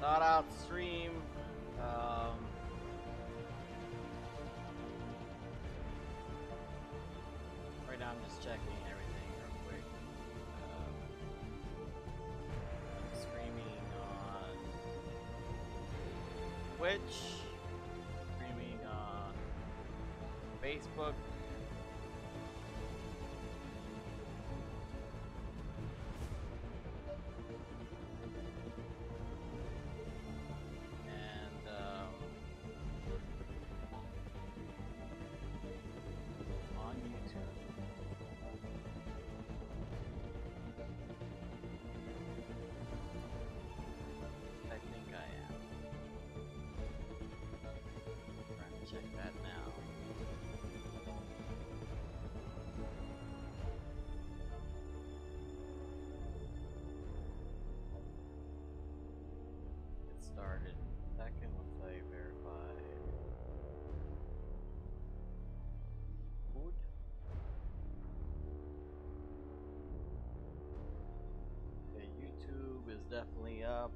thought out stream. Right now I'm just checking everything real quick. I'm streaming on Twitch, streaming on Facebook. Started. Second, once I verify food. Okay, YouTube is definitely up.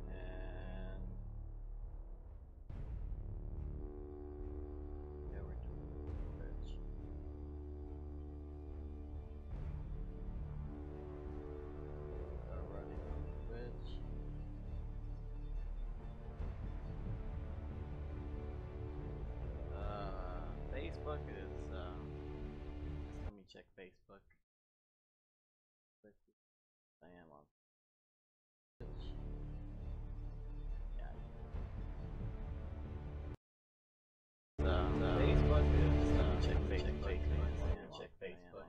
And yeah, we're doing Twitch. Running on Twitch. Facebook is let me check Facebook. I am on Twitch. Yeah. Facebook is check Facebook. Check Facebook.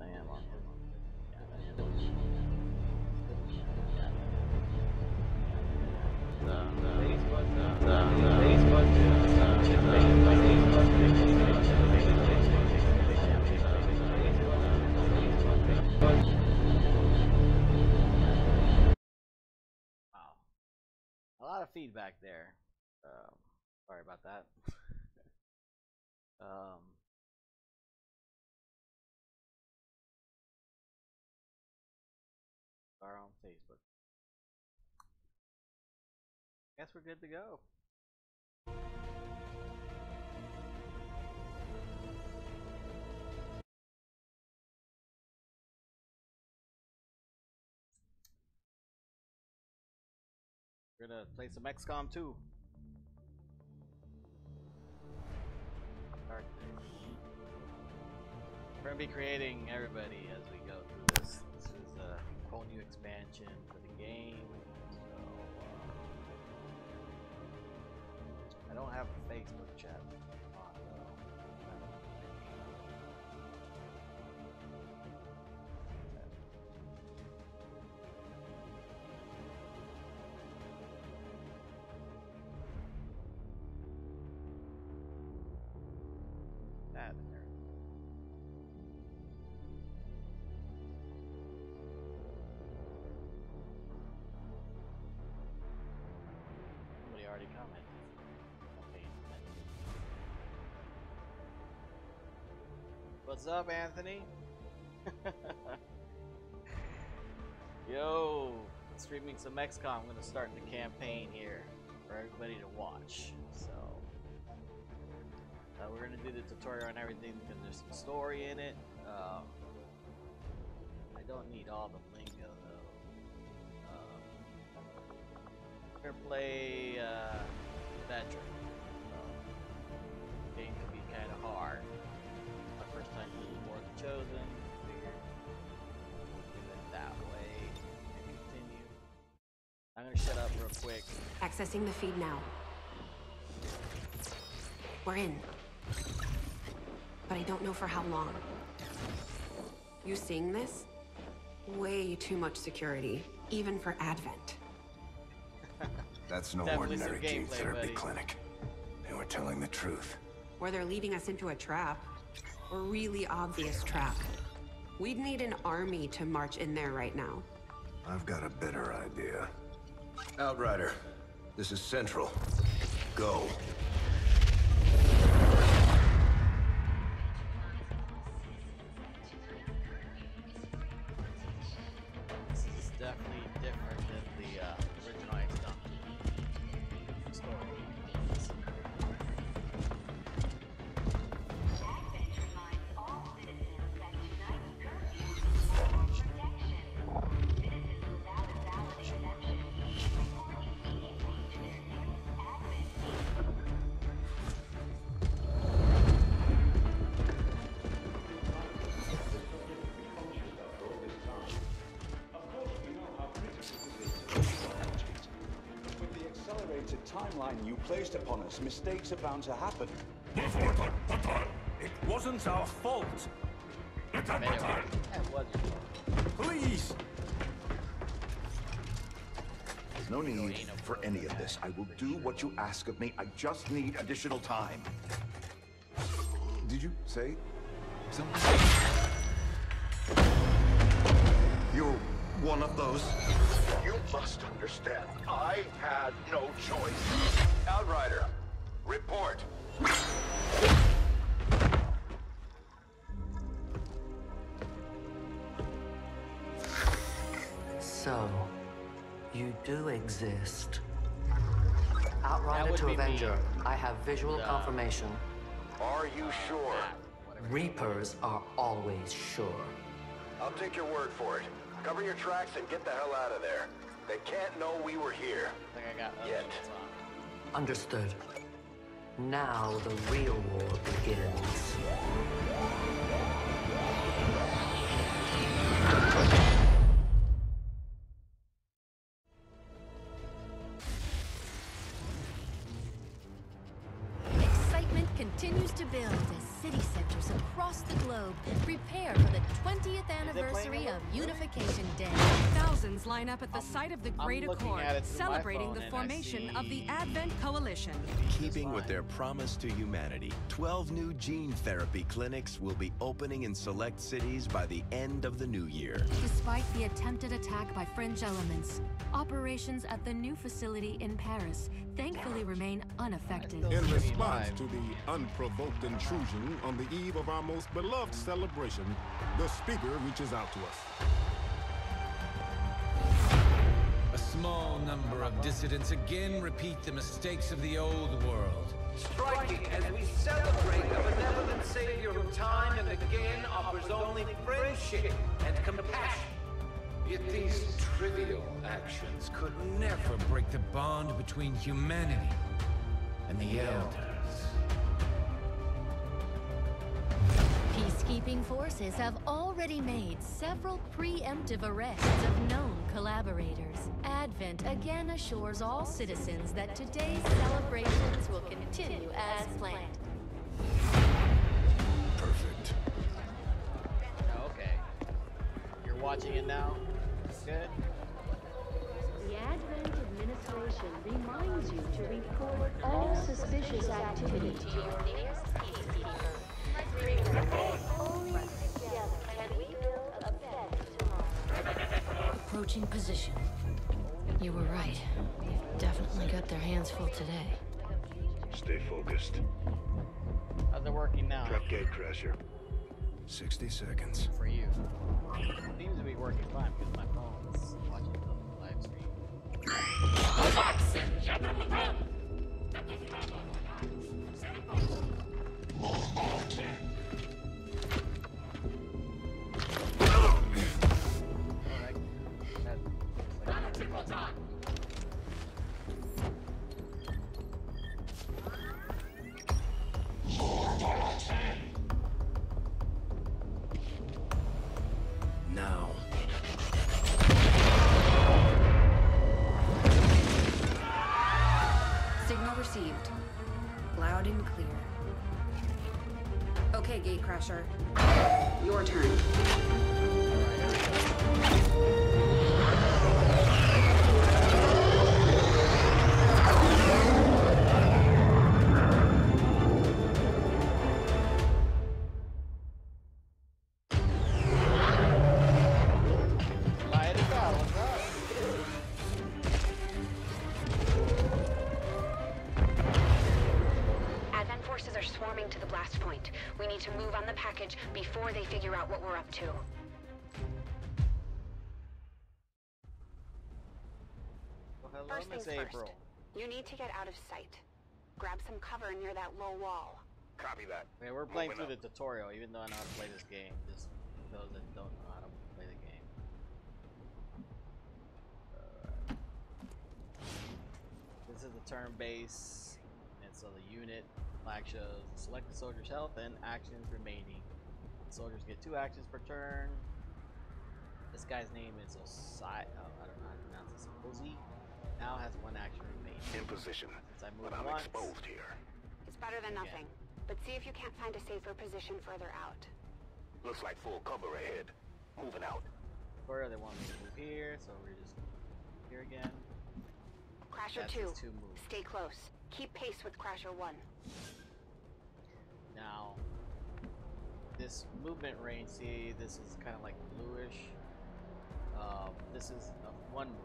I am on Twitch. Wow, a lot of feedback there. Sorry about that. Are on Facebook. Guess we're good to go. We're gonna play some XCOM 2. We're gonna be creating everybody as we go through this. This is a whole new expansion for the game. So I don't have a Facebook chat on though. That and everything. Somebody already commented. Okay. What's up, Anthony? Yo, streaming some XCOM. I'm gonna start the campaign here for everybody to watch. So we're gonna do the tutorial and everything because there's some story in it. I don't need all the lingo though. We're gonna play veteran. The game can be kind of hard. My first time using War of the Chosen. Figured we'll do it that way and continue. I'm gonna shut up real quick. Accessing the feed now. We're in. But I don't know for how long. You seeing this? Way too much security, even for Advent. That's no Definitely ordinary some gene gameplay, therapy buddy. clinic. They were telling the truth. Or they're leading us into a trap. A really obvious trap. We'd need an army to march in there right now. I've got a better idea. Outrider, this is Central. Go. deadline you placed upon us, mistakes are bound to happen. It wasn't our fault. That was your fault. Please! There's no need for any of this. I will do what you ask of me. I just need additional time. Did you say something? You're one of those? You must understand, I had no choice. Outrider, report. So, you do exist. Outrider to Avenger, I have visual confirmation. Are you sure? Reapers are always sure. I'll take your word for it. Cover your tracks and get the hell out of there. They can't know we were here. I think I got other Yet. units on. Understood. Now the real war begins. Excitement continues to build as city centers across the globe prepare for the 20th anniversary of Unification Day. Thousands line up at the site of the Great looking Accord, at it through my celebrating phone the and I formation of the see- Advent Coalition. Keeping with their promise to humanity, 12 new gene therapy clinics will be opening in select cities by the end of the new year. Despite the attempted attack by French elements, operations at the new facility in Paris thankfully remain unaffected. In response to the unprovoked intrusion on the eve of our most beloved celebration, the speaker reaches out to us. A small number of dissidents again repeat the mistakes of the old world. Striking as we celebrate a benevolent savior who time and again offers only friendship and compassion. Yet these trivial actions could never break the bond between humanity and the Elders. Peacekeeping forces have already made several preemptive arrests of known collaborators. Advent again assures all citizens that today's celebrations will continue as planned. Perfect. Okay. You're watching it now? Good. The Advent Administration reminds you to report all suspicious activity to your nearest peacekeeper. Only together can we build a better tomorrow. Approaching position. You were right. They've definitely got their hands full today. Stay focused. How's it working now? Prep gate crasher. 60 seconds. For you. Seems to be working fine because my phone is watching the live stream. Now. Signal received. Loud and clear. Okay, Gatecrasher. Your turn. Light it out, what's up? Advent forces are swarming to the blast point. We need to move on the package before they figure out what we're up to. Well, hello, First Miss things April. first. You need to get out of sight. Grab some cover near that low wall. Copy that. Okay, we're playing through the tutorial, even though I know how to play this game. Just those that don't know how to play the game. Alright. This is the turn base, and so the unit flag shows select the soldier's health and actions remaining. The soldiers get 2 actions per turn. This guy's name is Osai. Oh, I don't know how to pronounce this. Ozi. Now has one action remaining. In position, Since I moved but I'm once, exposed here. It's better than nothing. But see if you can't find a safer position further out. Looks like full cover ahead. Moving out. or they want me to move here, so we're just here again. Crasher 2, stay close. Keep pace with Crasher 1. Now, this movement range, see, this is kind of like bluish. This is one move.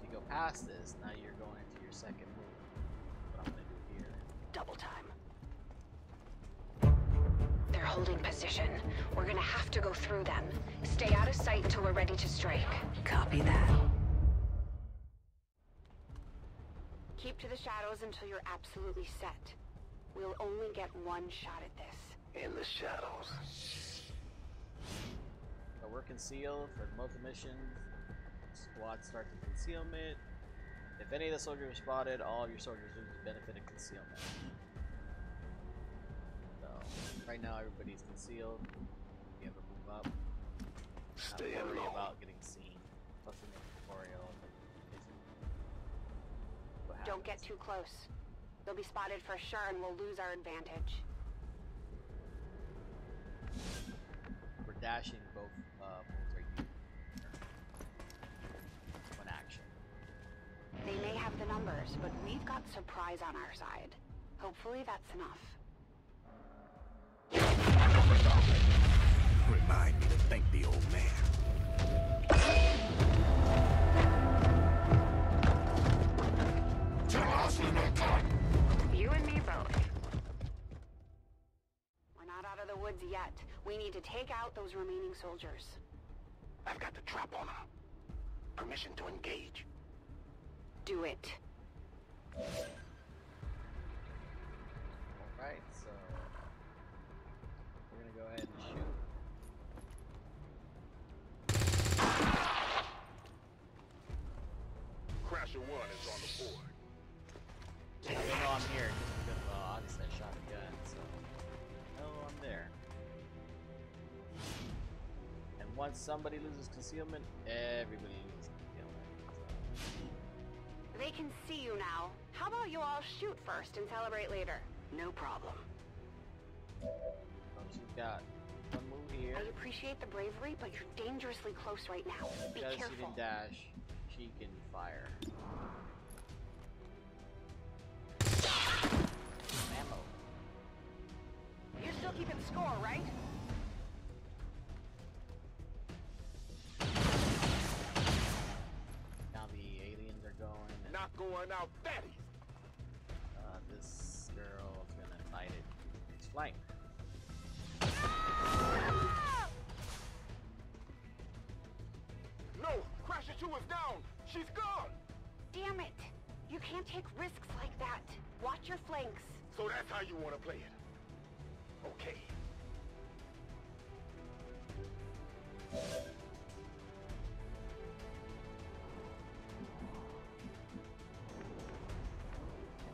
If you go past this, now you're going into your second move. What I'm going to do here. Double time. They're holding position. We're going to have to go through them. Stay out of sight until we're ready to strike. Copy that. Keep to the shadows until you're absolutely set. We'll only get one shot at this. In the shadows. So we're concealed for most missions. Squad starts in concealment. If any of the soldiers are spotted, all of your soldiers lose the benefit of concealment. So right now everybody's concealed. You have to move up. Stay not worry alone. about getting seen. Plus in the tutorial. Don't get too close. They'll be spotted for sure and we'll lose our advantage. We're dashing both moves are used. One action. They may have the numbers, but we've got surprise on our side. Hopefully that's enough. Remind me to thank the old man. You and me both. We're not out of the woods yet. We need to take out those remaining soldiers. I've got the trap on them. Permission to engage. Do it. Alright, so we're gonna go ahead and shoot. Crasher 1 is on the board. I didn't know I'm here because obviously I shot a gun, so oh, I'm there. And once somebody loses concealment, everybody loses concealment. So. They can see you now. How about you all shoot first and celebrate later? No problem. So she's got one move here. I appreciate the bravery, but you're dangerously close right now. Be Because careful. she didn't dash, she can fire. Ammo. You're still keeping score, right? Now the aliens are going. And, Not going out that easy. this girl is gonna fight it. It's flank. No, Crasher 2 is down. She's gone. Damn it! You can't take risks like that. Watch your flanks. So that's how you want to play it. Okay.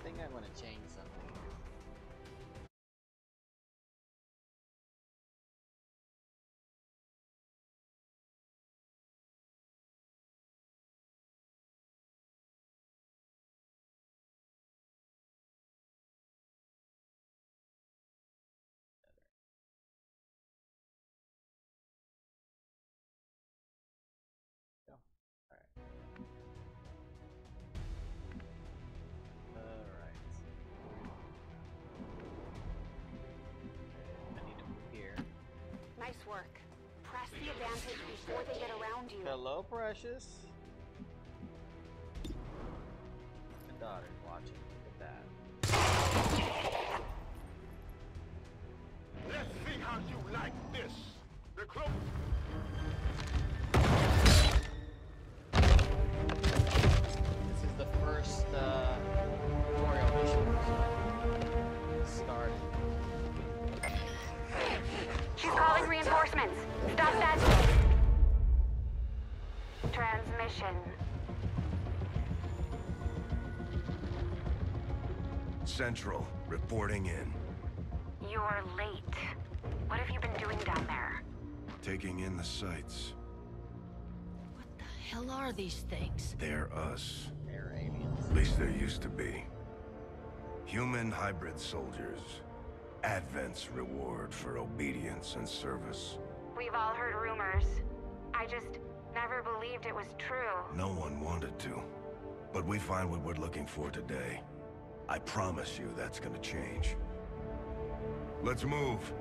I think I'm gonna change something here. Go. Alright. Alright. I need to move here. Nice work. Press the advantage before they get around you. Hello, precious. My daughter's watching. Look at that. Let's see how you like this. The close. This is the first tutorial mission. So start. She's calling reinforcements. Stop that. Transmission. Central, reporting in. You're late. What have you been doing down there? Taking in the sights. What the hell are these things? They're us. They're aliens. At least there used to be. Human hybrid soldiers. Advent's reward for obedience and service. We've all heard rumors. I just never believed it was true. No one wanted to. But we find what we're looking for today. I promise you that's gonna change. Let's move.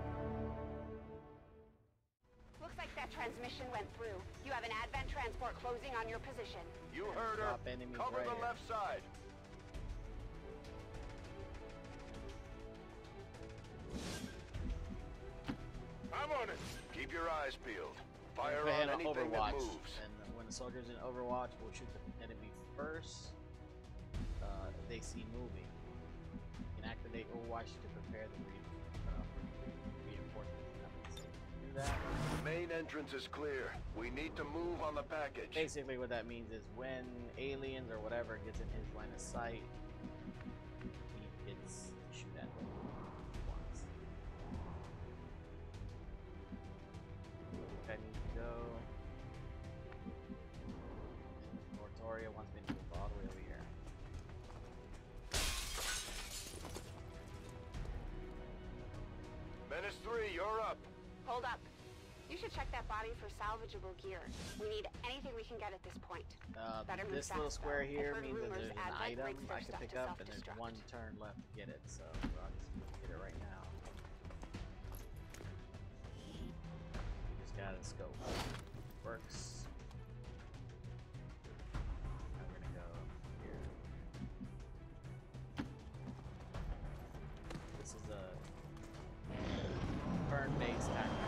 Looks like that transmission went through. You have an Advent transport closing on your position. You heard her. Cover right the here. left side. I'm on it. Keep your eyes peeled. Fire on anything that moves. And when the soldiers in Overwatch will shoot the enemy first, if they see moving. You can activate Overwatch to prepare the reinforcements. Do that. Main entrance is clear. We need to move on the package. Basically what that means is when aliens or whatever gets in his line of sight, he gets to shoot at them once. I need to go. Mortoria wants me to move all the way over here. Menace 3, you're up. Hold up. You should check that body for salvageable gear. We need anything we can get at this point. Better move This fast, little square though. here I've heard means that rumors there's an Advent item breaks their I can stuff pick to up, and there's self-destruct. one turn left to get it, so I'll just get it right now. You just gotta scope. Works. Now we're gonna go here. This is a turn-based tactic.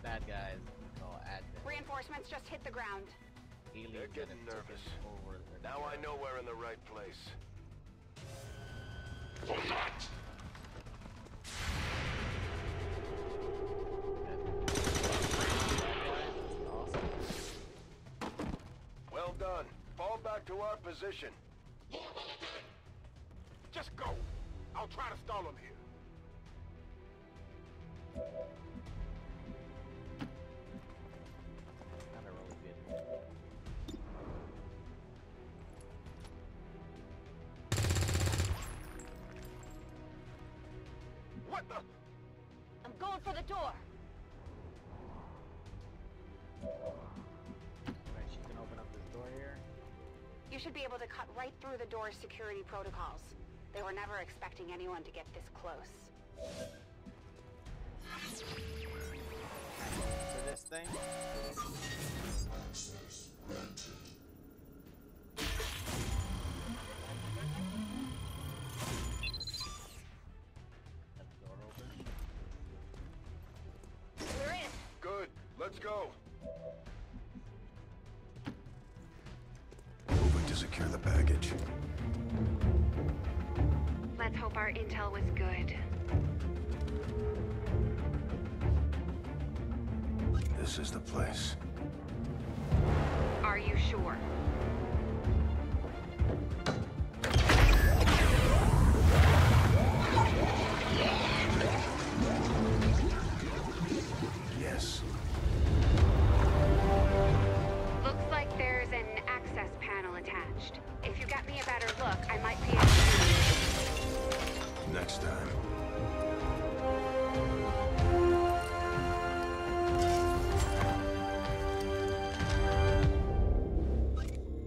Bad guys call Advent. Reinforcements just hit the ground. They're getting nervous. Now I know we're in the right place. Well done. Fall back to our position. Just go. I'll try to stall him here. Kinda really good. What the? I'm going for the door. Right, she can open up this door here. You should be able to cut right through the door's security protocols. They were never expecting anyone to get this close. To this thing. Got the door open. We're in. Good. Let's go. Moving to secure the package. Let's hope our intel was good. This is the place. Are you sure? Yes. Looks like there's an access panel attached. If you got me a better look, I might be able to... Next time.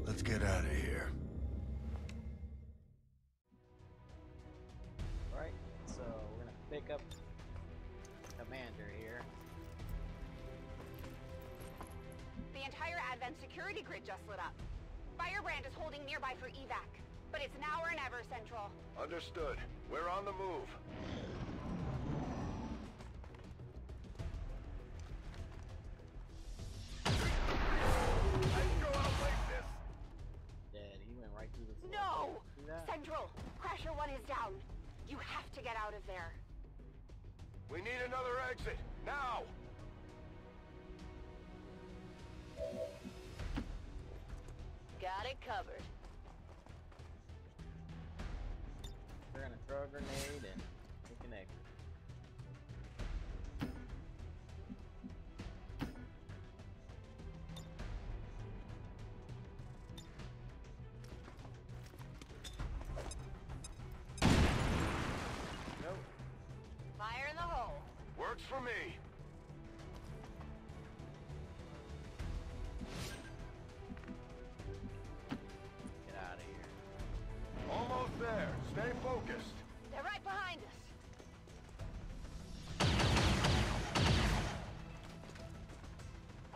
Let's get out of here. Alright, so we're gonna pick up Commander here. The entire Advent security grid just lit up. Firebrand is holding nearby for evac, but it's now or never, Central. Understood. We're on the move. Dead. He went right through the floor. No! See that? Central, Crasher 1 is down. You have to get out of there. We need another exit. Now! Got it covered. gonna throw a grenade and take an exit. Nope. Fire in the hole. Works for me. Get out of here. Almost there. Stay focused. They're right behind us.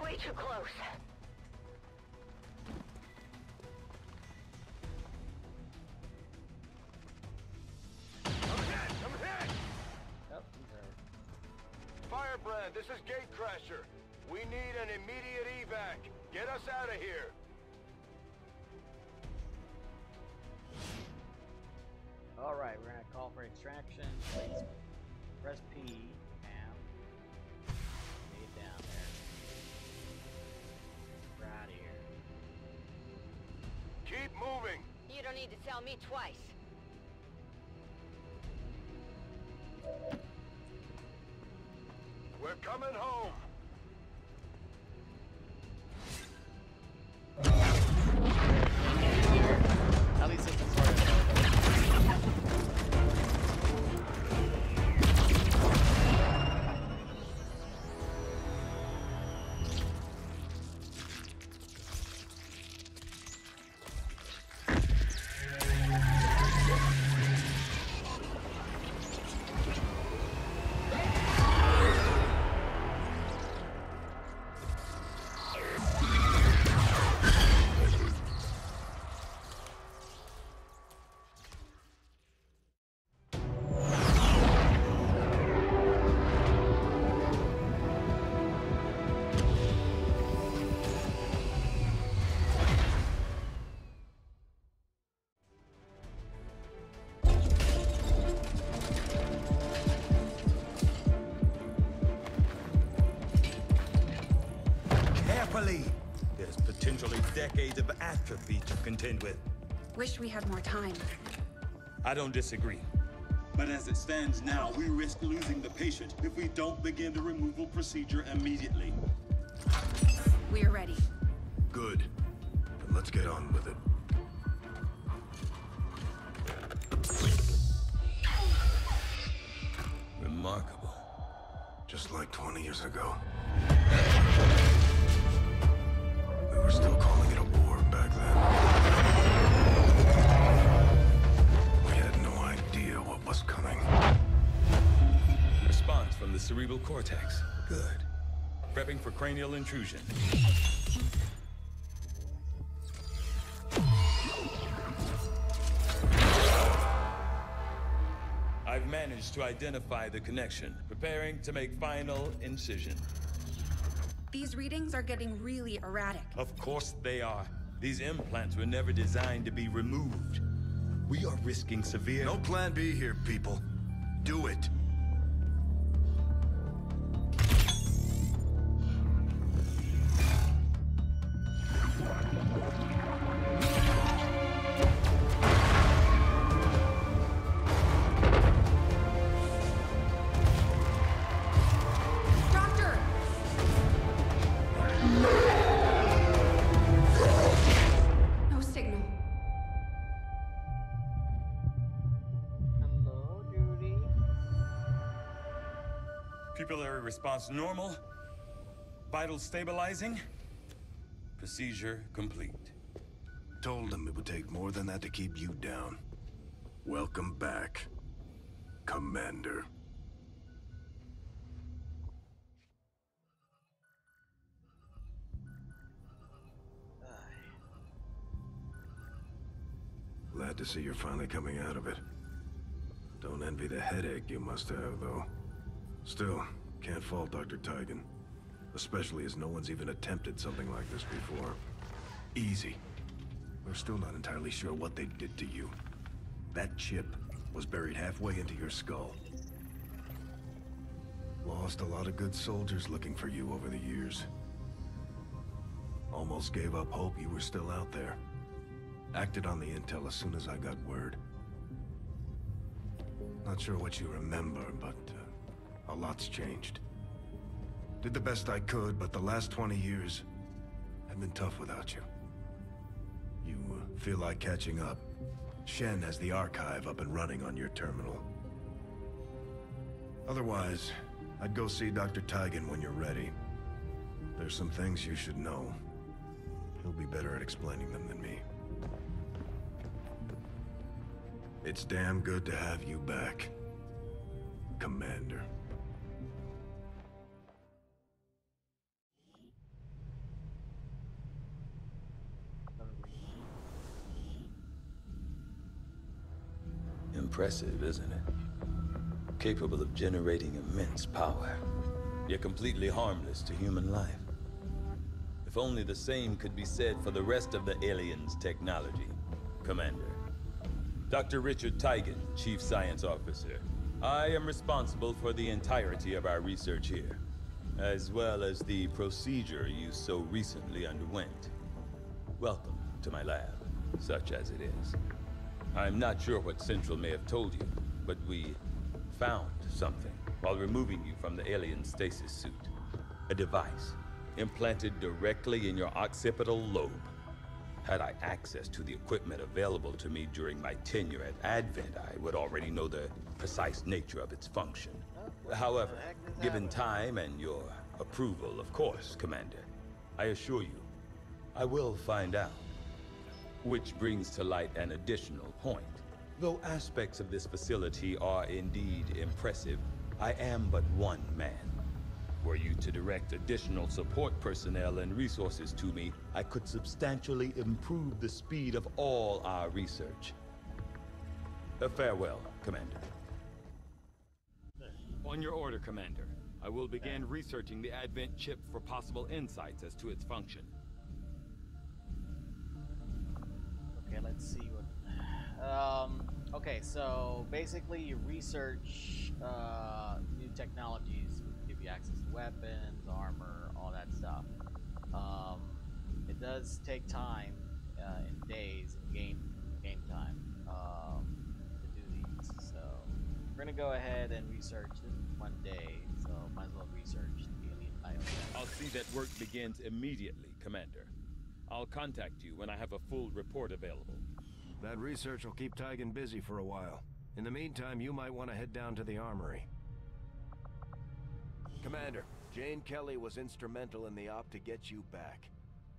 Way too close. I'm hit! Yep, he's hurt. Firebrand, this is Gatecrasher. We need an immediate evac. Get us out of here. Alright, we're gonna call for extraction. Please press P, Cam. Lay it down there. We're out of here. Keep moving. You don't need to tell me twice. We're coming home. At least it's sort of. There's potentially decades of atrophy to contend with. Wish we had more time. I don't disagree. But as it stands now, we risk losing the patient if we don't begin the removal procedure immediately. We're ready. Good. Then let's get on with it. Remarkable. Just like 20 years ago. We were still calling it a war back then. We had no idea what was coming. Response from the cerebral cortex. Good. Prepping for cranial intrusion. I've managed to identify the connection, preparing to make final incision. These readings are getting really erratic. Of course they are. These implants were never designed to be removed. We are risking severe... No plan B here, people. Do it. Pupillary response normal. Vitals stabilizing. Procedure complete. Told them it would take more than that to keep you down. Welcome back, Commander. Glad to see you're finally coming out of it. Don't envy the headache you must have, though. Still, can't fault Dr. Tigan. Especially as no one's even attempted something like this before. Easy. We're still not entirely sure what they did to you. That chip was buried halfway into your skull. Lost a lot of good soldiers looking for you over the years. Almost gave up hope you were still out there. Acted on the intel as soon as I got word. Not sure what you remember, but a lot's changed. Did the best I could, but the last 20 years have been tough without you. You feel like catching up? Shen has the archive up and running on your terminal. Otherwise, I'd go see Dr. Tigan when you're ready. There's some things you should know. He'll be better at explaining them than me. It's damn good to have you back, Commander. Impressive, isn't it? Capable of generating immense power, yet completely harmless to human life. If only the same could be said for the rest of the aliens' technology, Commander. Dr. Richard Tigan, Chief Science Officer. I am responsible for the entirety of our research here, as well as the procedure you so recently underwent. Welcome to my lab, such as it is. I'm not sure what Central may have told you, but we found something while removing you from the alien stasis suit. A device implanted directly in your occipital lobe. Had I access to the equipment available to me during my tenure at Advent, I would already know the precise nature of its function. However, given time and your approval, of course, Commander, I assure you, I will find out. Which brings to light an additional point. Though aspects of this facility are indeed impressive, I am but one man. Were you to direct additional support personnel and resources to me, I could substantially improve the speed of all our research. Farewell, Commander. On your order, Commander. I will begin researching the Advent chip for possible insights as to its function. Okay, let's see what... okay, so basically you research new technologies, give you access to weapons, armor, all that stuff. It does take time in days, in game time, to do these. So we're gonna go ahead and research this one day. So might as well research the alien biome. I'll see that work begins immediately, Commander. I'll contact you when I have a full report available. That research will keep Tigan busy for a while. In the meantime, you might want to head down to the armory. Commander, Jane Kelly was instrumental in the op to get you back.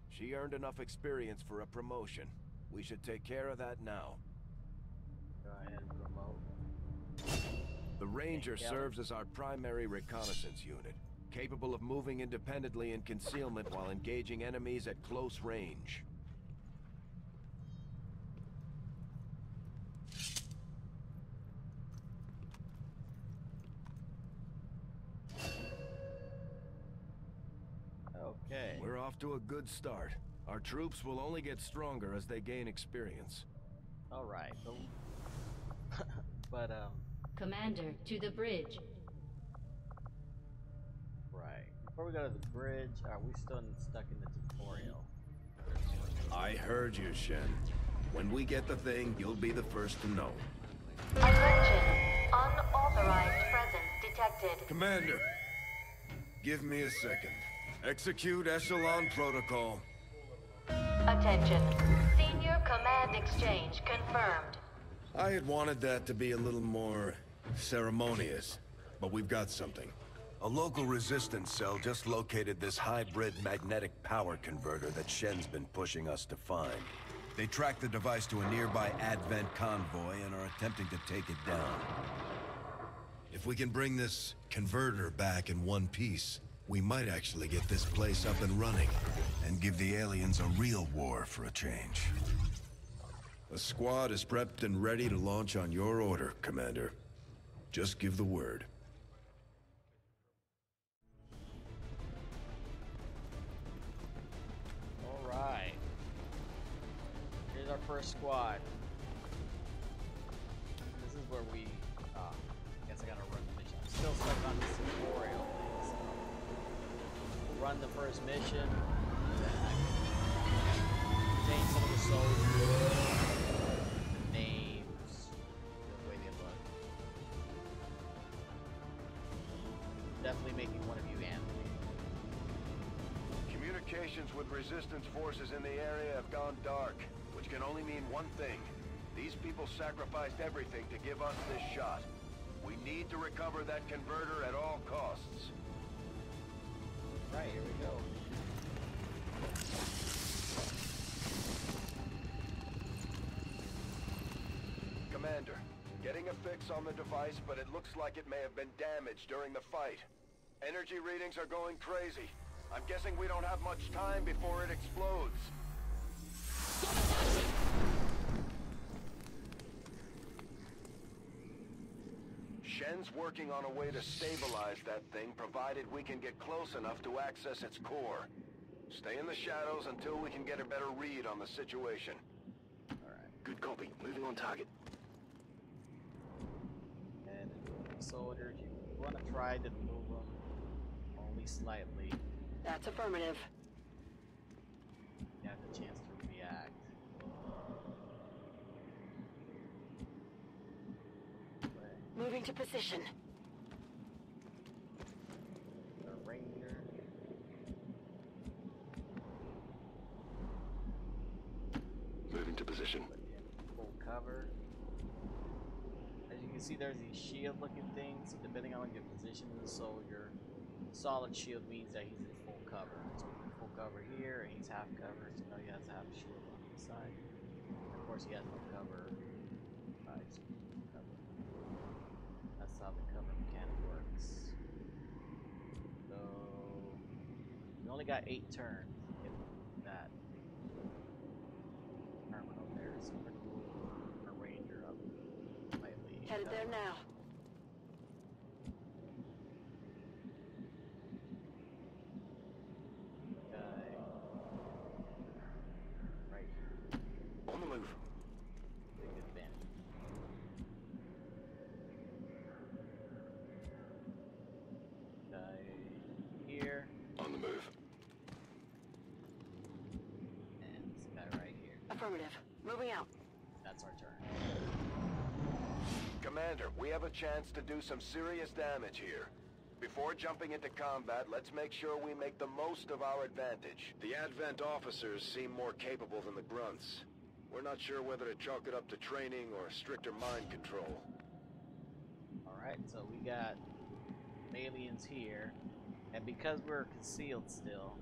She earned enough experience for a promotion. We should take care of that now. Go ahead and promote. The Ranger serves as our primary reconnaissance unit, capable of moving independently in concealment while engaging enemies at close range. Okay. We're off to a good start. Our troops will only get stronger as they gain experience. All right. But Commander, to the bridge. Right. Before we go to the bridge, are we still stuck in the tutorial? I heard you, Shen. When we get the thing, you'll be the first to know. Attention. Unauthorized presence detected. Commander, give me a second. Execute Echelon Protocol. Attention. Senior Command Exchange confirmed. I had wanted that to be a little more ceremonious, but we've got something. A local resistance cell just located this hybrid magnetic power converter that Shen's been pushing us to find. They tracked the device to a nearby Advent convoy and are attempting to take it down. If we can bring this converter back in one piece, we might actually get this place up and running and give the aliens a real war for a change. The squad is prepped and ready to launch on your order, Commander. Just give the word. All right. Here's our first squad. This is where we. I guess I gotta run the mission. I'm still stuck on this tutorial thing, so we'll run the first mission. Then I can obtain some of the soldiers. Names, the way they look. Communications with resistance forces in the area have gone dark, which can only mean one thing. These people sacrificed everything to give us this shot. We need to recover that converter at all costs. Right, here we go. Commander, getting a fix on the device, but it looks like it may have been damaged during the fight. Energy readings are going crazy. I'm guessing we don't have much time before it explodes. Shen's working on a way to stabilize that thing, provided we can get close enough to access its core. Stay in the shadows until we can get a better read on the situation. Alright. Good copy. Moving on target. And soldiers, you want to try to move them only slightly. That's affirmative. You have the chance to react. Moving to position. The Ranger. Moving to position. Full cover. As you can see, there's these shield-looking things. So depending on your position as a soldier, solid shield means that he's in full cover. So he's in full cover here, and he's half cover. So now he has to have a shield on the side. And of course, he has no cover. Cover. That's how the cover mechanic works. So you only got 8 turns to get that terminal there. So we're gonna move our Ranger up slightly. Headed there now. Right here. On the move. Big advantage. Here. On the move. And this guy right here. Affirmative. Moving out. That's our turn. Commander, we have a chance to do some serious damage here. Before jumping into combat, let's make sure we make the most of our advantage. The Advent officers seem more capable than the grunts. We're not sure whether to chalk it up to training or stricter mind control. Alright, so we got aliens here. And because we're concealed still,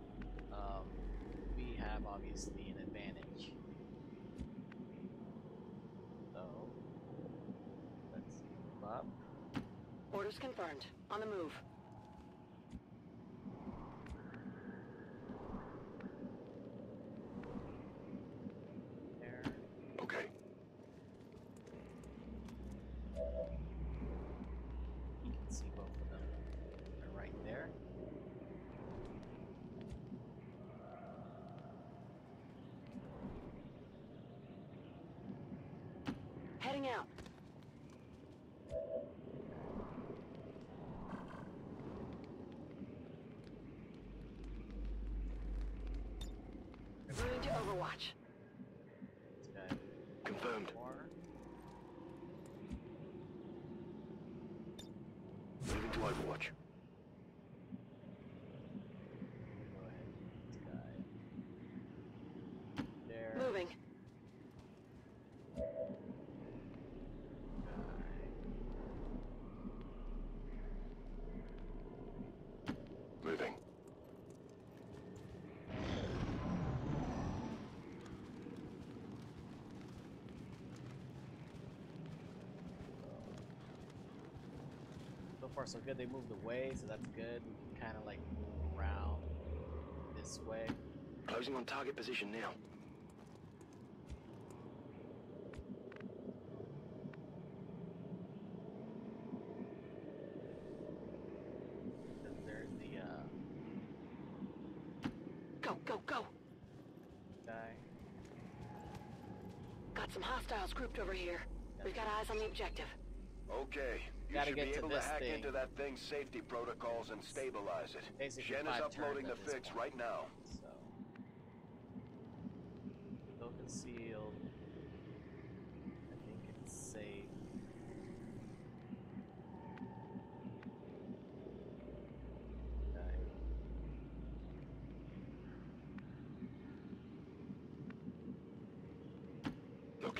we have obviously an advantage. So, let's move up. Orders confirmed. On the move. There. Okay. You can see both of them. They're right there. Heading out. Moving to Overwatch. This guy. Confirmed. More. Moving to Overwatch. Go ahead. This guy. There. Moving. Moving. So far so good. They moved away, so that's good. We can kind of like move around this way. Closing on target position now. There's the Go, go, go. guy. Got some hostiles grouped over here. We've got eyes on the objective. Okay. You Gotta should get be to able to this hack thing. into that thing's safety protocols and stabilize it. Basically Shen is 5 uploading the turns at this fix point. right now. So, still concealed. I think it's safe. Okay.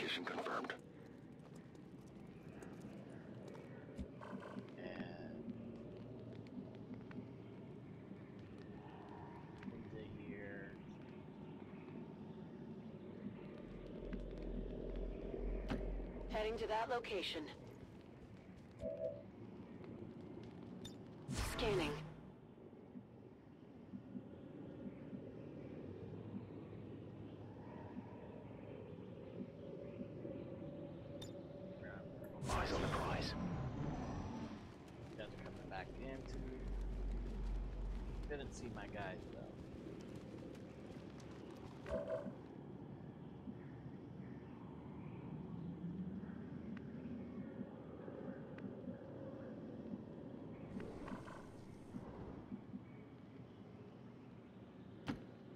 Location confirmed. And into here. Heading to that location. Scanning. Eyes on the prize. Guys are coming back into. Didn't see my guys though.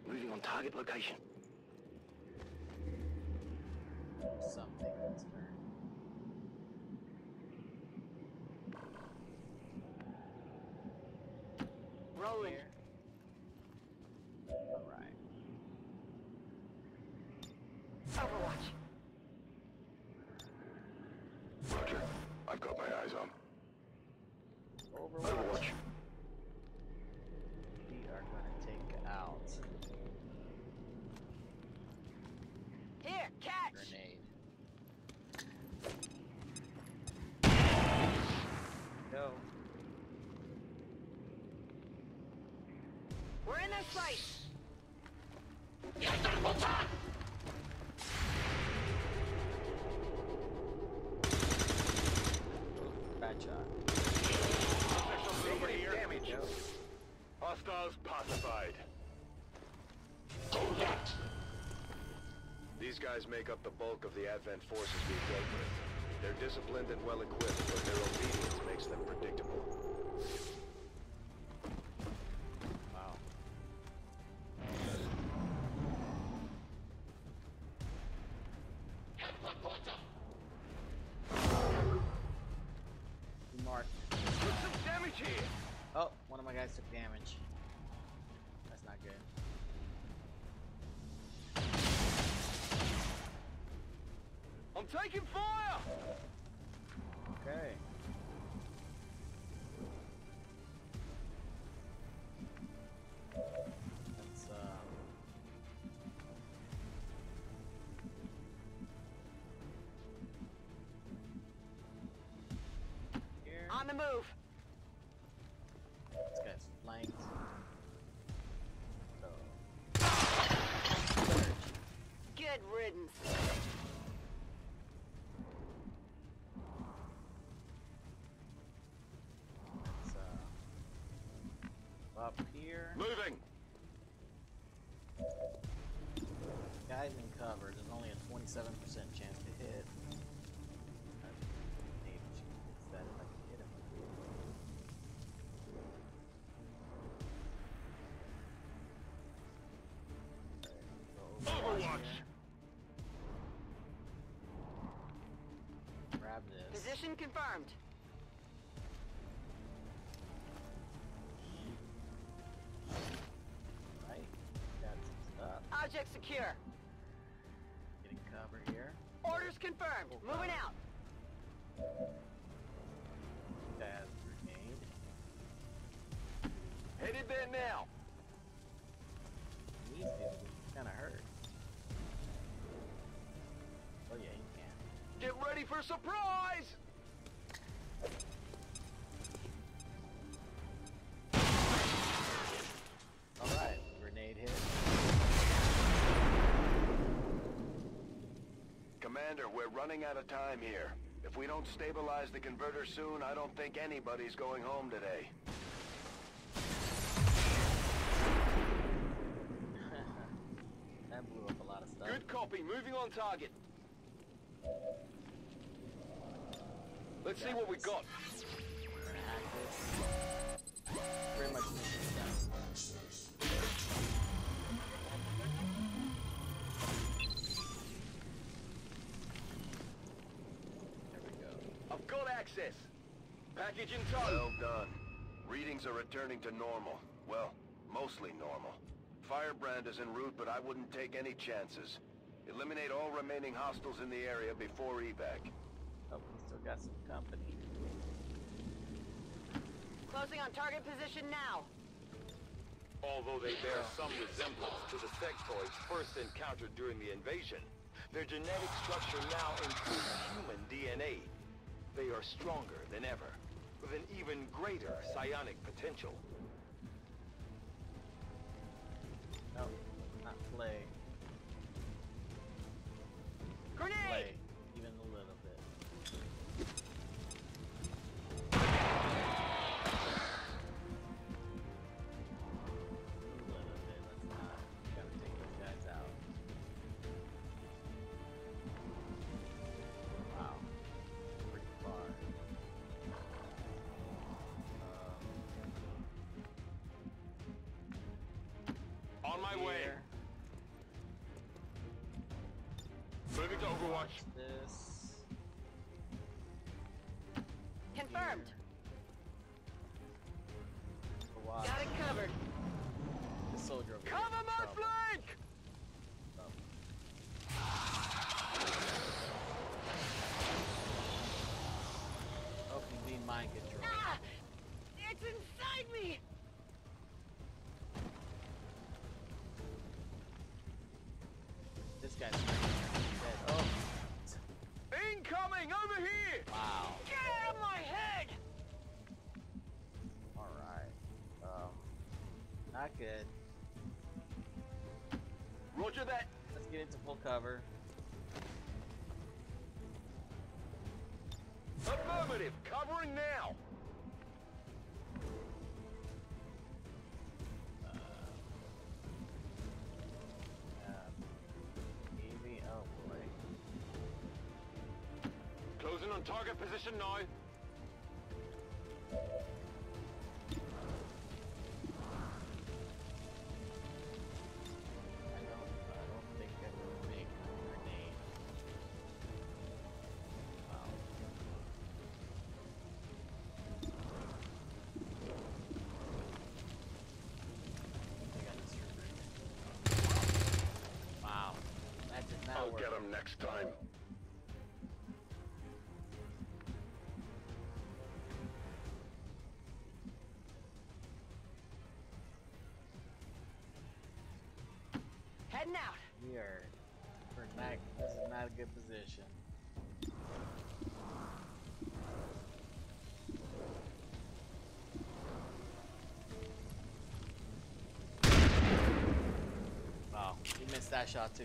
Moving on target location. Something that's turned. Rolling. Alright. Overwatch. Roger. I've got my eyes on. Overwatch. We are gonna take out. Here, catch! Grenade. Go. We're in this fight! Bad shot. Nobody damage. Hostiles pacified. These guys make up the bulk of the Advent forces we've dealt with. They're disciplined and well-equipped, but their obedience makes them predictable. Wow. Mark. Put some damage here. Oh, one of my guys took damage. That's not good. I'm taking fire! Okay. Let's here. On the move. This guy's flanked. So Good riddance. let's up here. Moving. Guys in cover. There's only a 27% chance to hit. Maybe she gets that if I can hit him. Overwatch. Grab this. Position confirmed. Right. Got some stuff. Object secure. Getting cover here. Orders confirmed. Moving out. That grenade. Headed there now. He's kind of hurt. Oh yeah, he can. Get ready for a surprise! Alright, grenade hit. Commander, we're running out of time here. If we don't stabilize the converter soon, I don't think anybody's going home today. That blew up a lot of stuff. Good copy, moving on target. Let's see what we got. We're gonna hack this. Pretty much mission's done. There we go. I've got access. Package in tow. Well done. Readings are returning to normal. Well, mostly normal. Firebrand is en route, but I wouldn't take any chances. Eliminate all remaining hostiles in the area before evac. Oh, we still got some company. Closing on target position now. Although they bear some resemblance to the sectoids first encountered during the invasion, their genetic structure now includes human DNA. They are stronger than ever, with an even greater psionic potential. No, not play. Grenade! Play, even a little bit. On my way. Moving to Overwatch. This. Confirmed. Got it covered. The soldier over Cover here. my flank! Oh, you need mind control. Ah! It's inside me! This guy's dead. Oh. Incoming over here! Wow. Get out of my head! Alright. Not good. Roger that. Let's get into full cover. Affirmative. Covering now. Easy. Oh boy. Closing on target position now. I don't think I will make a grenade. Wow. I got this grenade. Wow. That did not I'll work. get him next time. Heading out. We're not, this is not a good position. Wow, he missed that shot too.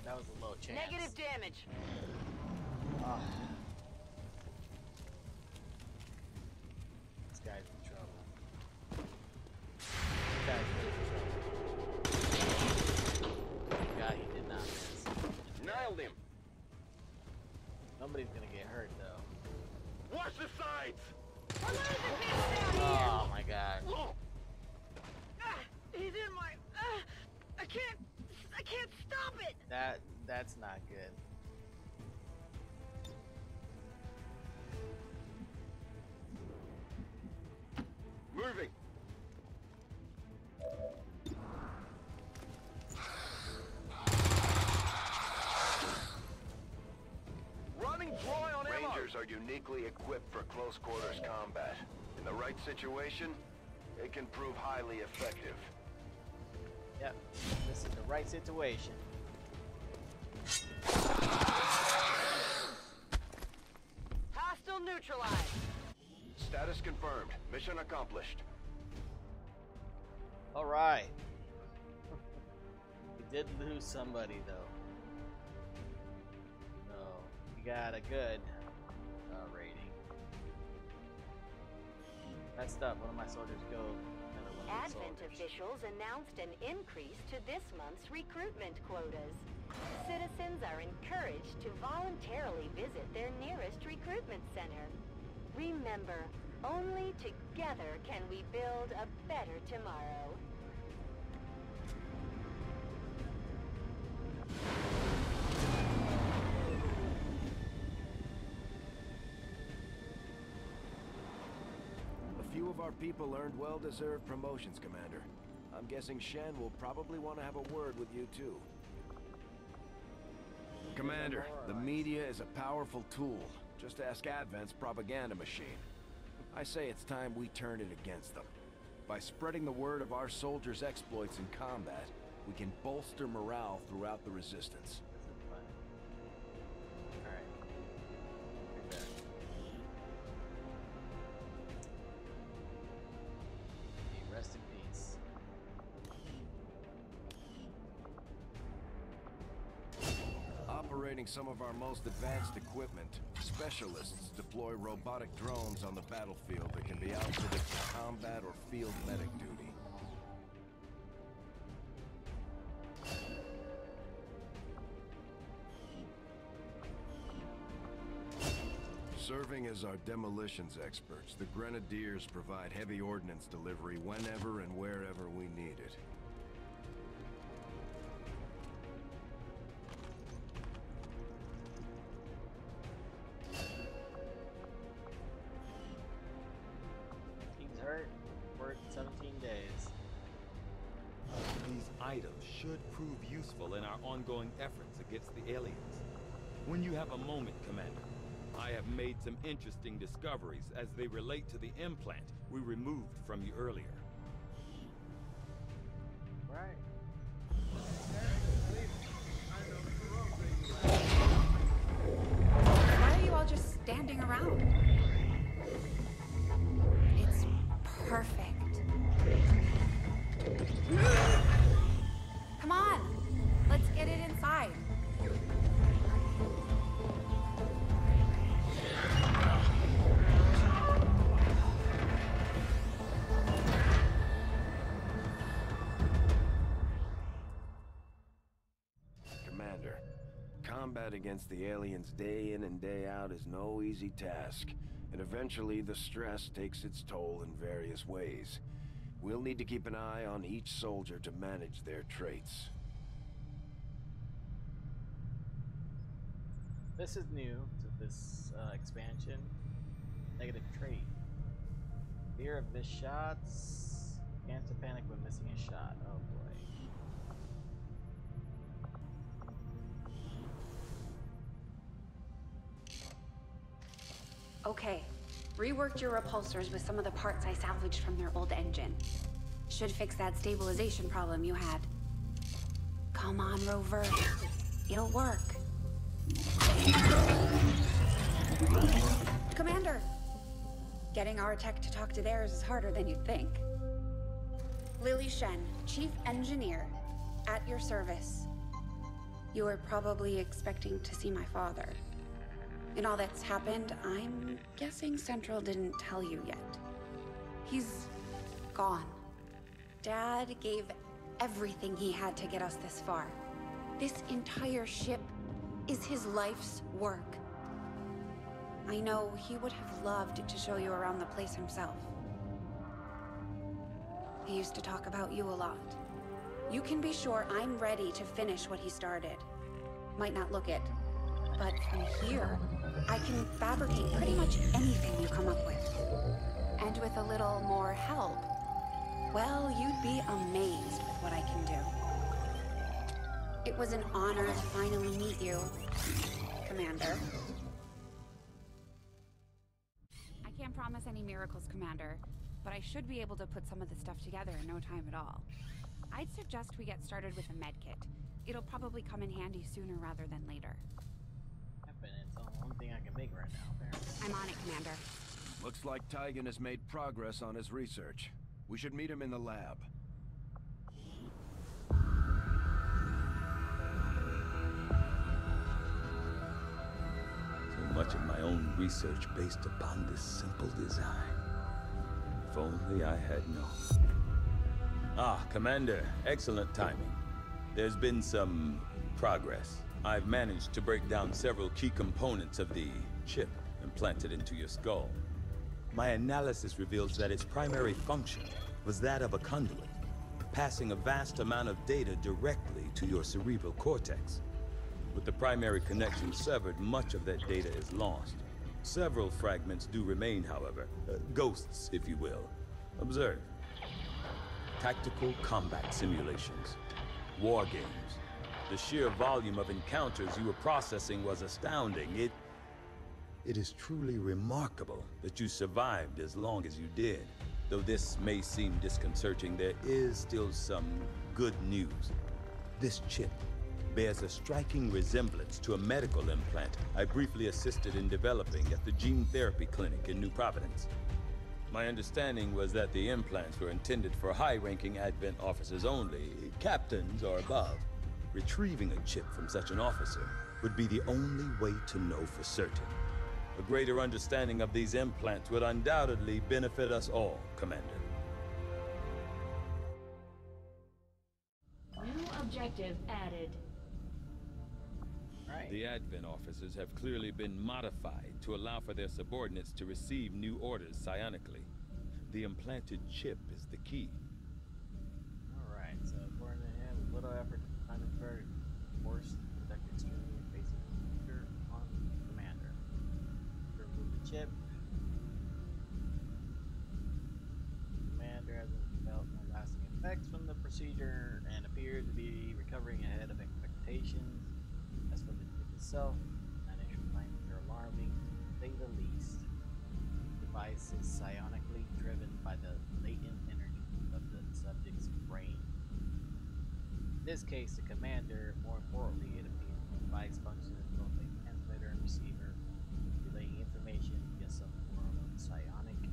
That was a low chance. Negative damage. Ah. This guy's in trouble. This guy's in trouble. God, he did not miss. Nailed him. Nobody's gonna get hurt though. Watch the sides. We're losing people down here. Oh my God. Ah, he's in my. I can't stop it. That's not good. Moving. Running dry on ammo. Rangers are uniquely equipped for close quarters combat. In the right situation, they can prove highly effective. Yep, this is the right situation. Hostile neutralized. Status confirmed. Mission accomplished. All right. We did lose somebody though. So we got a good rating. Messed up. One of my soldiers go. Another one of the Advent soldiers. officials announced an increase to this month's recruitment quotas. Citizens are encouraged to voluntarily visit their nearest recruitment center. Remember, only together can we build a better tomorrow. A few of our people earned well-deserved promotions, Commander. I'm guessing Shen will probably want to have a word with you, too. Commander, the media is a powerful tool. Just ask Advent's propaganda machine. I say it's time we turn it against them. By spreading the word of our soldiers' exploits in combat, we can bolster morale throughout the Resistance. Rest in peace. Operating some of our most advanced equipment, specialists deploy robotic drones on the battlefield that can be outfitted for combat or field medic duty. Serving as our demolitions experts, the Grenadiers provide heavy ordnance delivery whenever and wherever we need it. He's hurt. Worked 17 days. These items should prove useful in our ongoing efforts against the aliens. When you have a moment, Commander, I have made some interesting discoveries as they relate to the implant we removed from you earlier. Right. Why are you all just standing around? It's perfect. Come on, let's get it inside. Commander, combat against the aliens day in and day out is no easy task, and eventually the stress takes its toll in various ways. We'll need to keep an eye on each soldier to manage their traits. This is new to this expansion. Negative trait. Fear of missed shots. Can't to panic when missing a shot. Oh boy. Okay, reworked your repulsors with some of the parts I salvaged from their old engine. Should fix that stabilization problem you had. Come on, Rover. It'll work. Commander! Getting our tech to talk to theirs is harder than you'd think. Lily Shen, Chief Engineer, at your service. You were probably expecting to see my father. In all that's happened, I'm guessing Central didn't tell you yet. He's gone. Dad gave everything he had to get us this far. This entire ship is his life's work. I know he would have loved to show you around the place himself. He used to talk about you a lot. You can be sure I'm ready to finish what he started. Might not look it, but from here, I can fabricate pretty much anything you come up with. And with a little more help, well, you'd be amazed with what I can do. It was an honor to finally meet you, Commander. I can't promise any miracles, Commander, but I should be able to put some of the stuff together in no time at all. I'd suggest we get started with a med kit. It'll probably come in handy sooner rather than later. It's the only thing I can make right now, apparently. I'm on it, Commander. Looks like Tygan has made progress on his research. We should meet him in the lab. So much of my own research based upon this simple design. If only I had known. Ah, Commander, excellent timing. There's been some progress. I've managed to break down several key components of the chip implanted into your skull. My analysis reveals that its primary function was that of a conduit, passing a vast amount of data directly to your cerebral cortex. With the primary connection severed, much of that data is lost. Several fragments do remain, however. Ghosts, if you will. Observe. Tactical combat simulations. War games. The sheer volume of encounters you were processing was astounding. It is truly remarkable that you survived as long as you did. Though this may seem disconcerting, there is still some good news. This chip bears a striking resemblance to a medical implant I briefly assisted in developing at the gene therapy clinic in New Providence. My understanding was that the implants were intended for high-ranking Advent officers only, captains or above. Retrieving a chip from such an officer would be the only way to know for certain. A greater understanding of these implants would undoubtedly benefit us all, Commander. New objective added. Right. The Advent officers have clearly been modified to allow for their subordinates to receive new orders psionically. The implanted chip is the key. Alright, so according to him, with little effort, time and effort, forced to conduct extremely invasive procedure on Commander. To remove the chip. Commander hasn't felt no lasting effects from the procedure and appeared to be recovering ahead of expectations. As for the chip itself, initial findings are alarming, to say the least. The device is psionically driven by the latent energy of the subject's brain. In this case, the commander, more importantly, it appears the device functions as both a transmitter and receiver, relaying information via some form of psionic beam.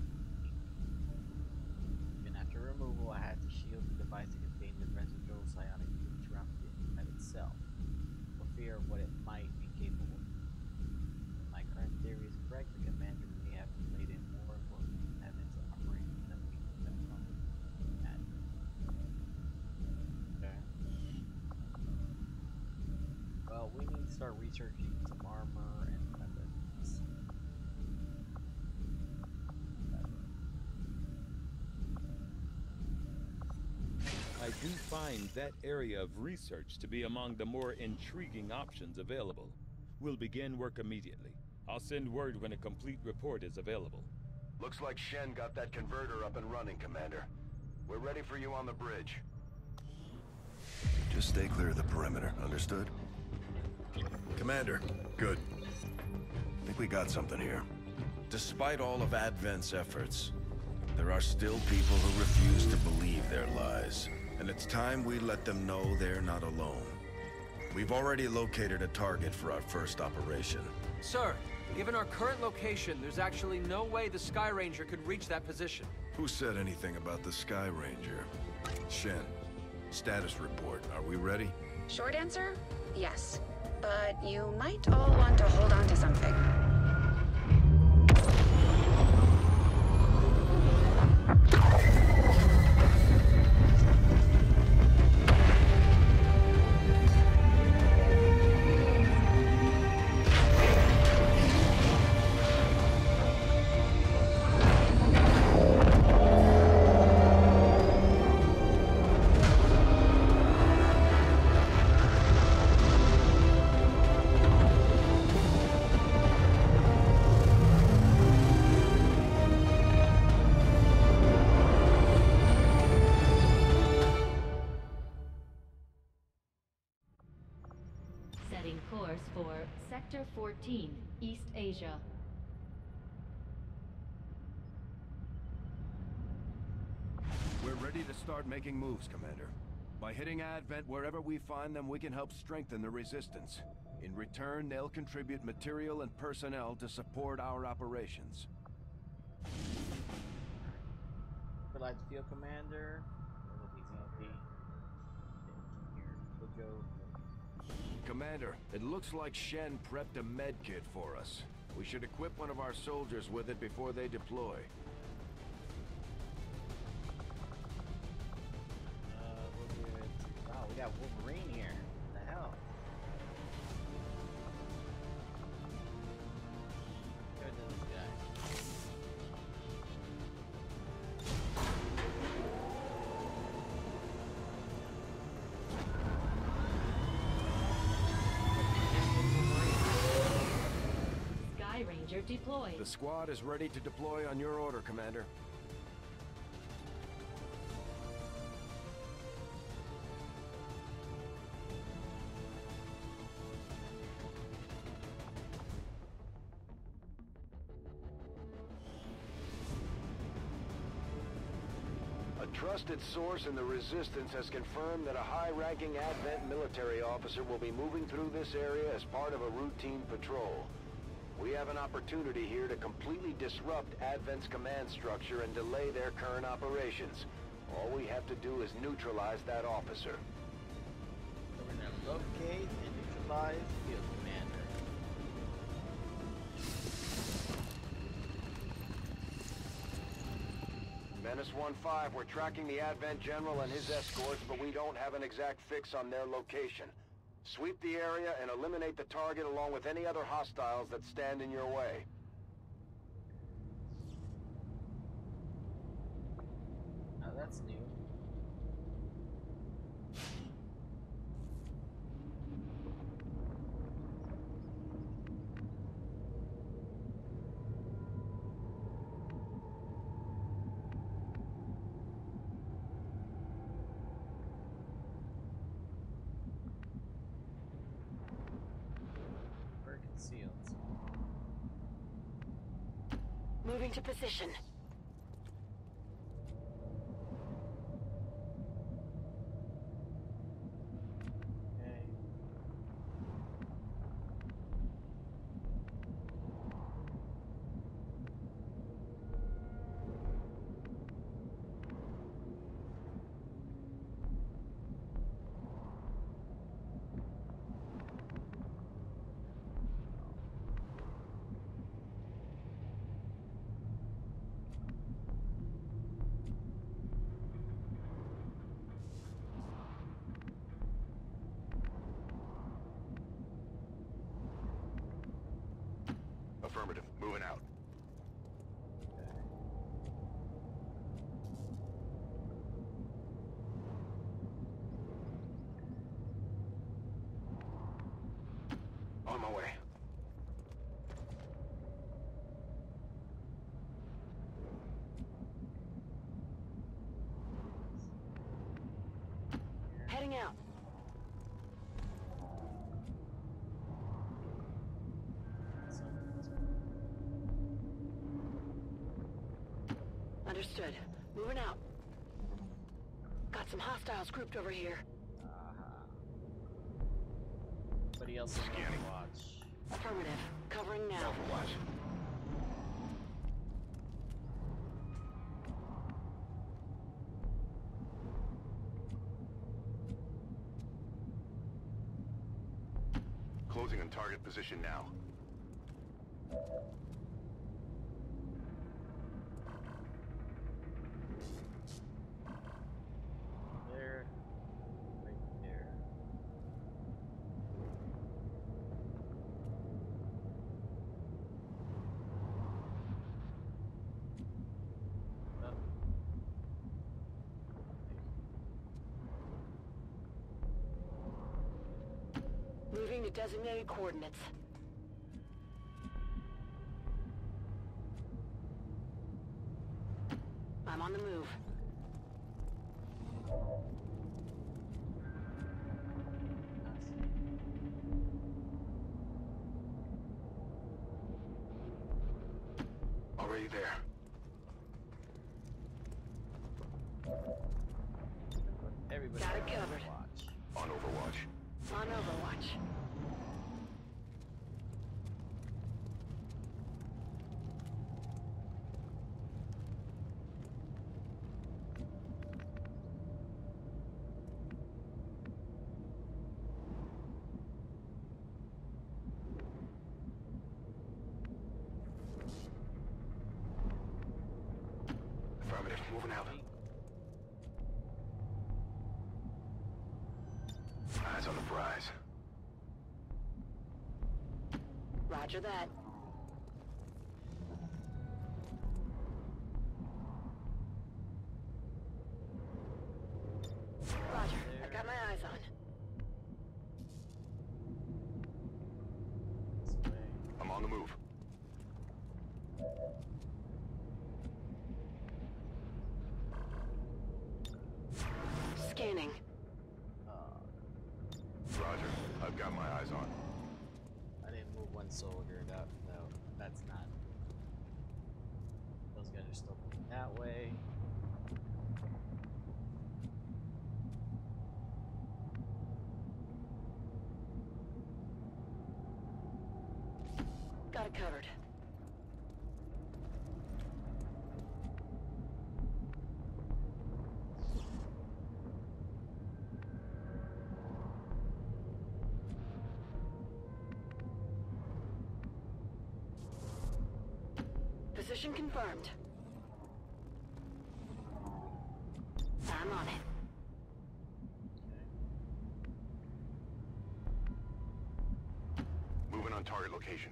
Even after removal, I had to shield the device to contain the residual psionic beam around the implant itself, for fear of what it might be capable of. If my current theory is correct, the commander may have laid in more important evidence of operations than we have come to imagine. Okay. Well, we need to start researching some armor and weapons. I do find that area of research to be among the more intriguing options available. We'll begin work immediately. I'll send word when a complete report is available. Looks like Shen got that converter up and running, Commander. We're ready for you on the bridge. Just stay clear of the perimeter, understood? Commander, good. I think we got something here. Despite all of Advent's efforts, there are still people who refuse to believe their lies. And it's time we let them know they're not alone. We've already located a target for our first operation. Sir, given our current location, there's actually no way the Sky Ranger could reach that position. Who said anything about the Sky Ranger? Shen, status report. Are we ready? Short answer, yes. But you might all want to hold on to something. Setting course for Sector 14, East Asia. We're ready to start making moves, Commander. By hitting Advent wherever we find them, we can help strengthen the Resistance. In return, they'll contribute material and personnel to support our operations. Fertilize Field Commander. Commander, it looks like Shen prepped a med kit for us. We should equip one of our soldiers with it before they deploy. Wow, we got Wolverine here. What the hell? Go to this guy. Sky Ranger deployed. The squad is ready to deploy on your order, Commander. trusted source in the Resistance has confirmed that a high-ranking Advent military officer will be moving through this area as part of a routine patrol. We have an opportunity here to completely disrupt Advent's command structure and delay their current operations. All we have to do is neutralize that officer. We're gonna locate and neutralize field commander. Menace 1-5, we're tracking the Advent General and his escorts, but we don't have an exact fix on their location. Sweep the area and eliminate the target along with any other hostiles that stand in your way. Now that's new. Moving to position. Affirmative. Moving out. On my way. Heading out. Understood. Moving out. Got some hostiles grouped over here. Anybody else on Overwatch? Affirmative. Covering now. Overwatch. Closing on target position now. There. Right there. Moving to designated coordinates. I'm on the move. Already there. Everybody Got it covered. On Overwatch. On Overwatch. Affirmative. Moving out. Eyes on the prize. Roger that. Roger. I got my eyes on. I'm on the move. Scanning. Roger. I've got my eyes on. I didn't move one soldier. No, that's not. Those guys are still moving that way. covered. Position confirmed. I'm on it. Moving on target location.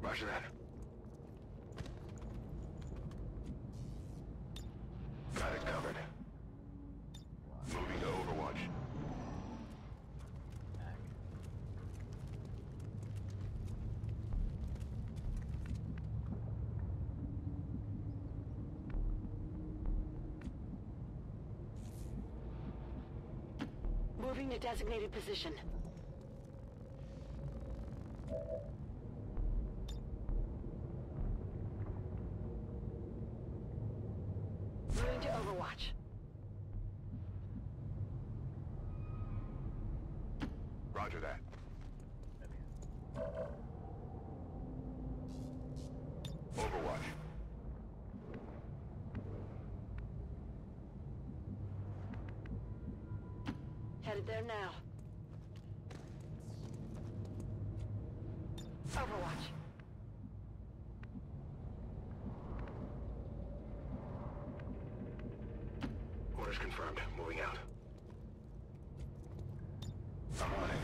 Roger that. Got it covered. Moving to Overwatch. Moving to designated position. Moving to Overwatch. Roger that. Overwatch. Headed there now. Overwatch. Orders confirmed. Moving out. I'm on it.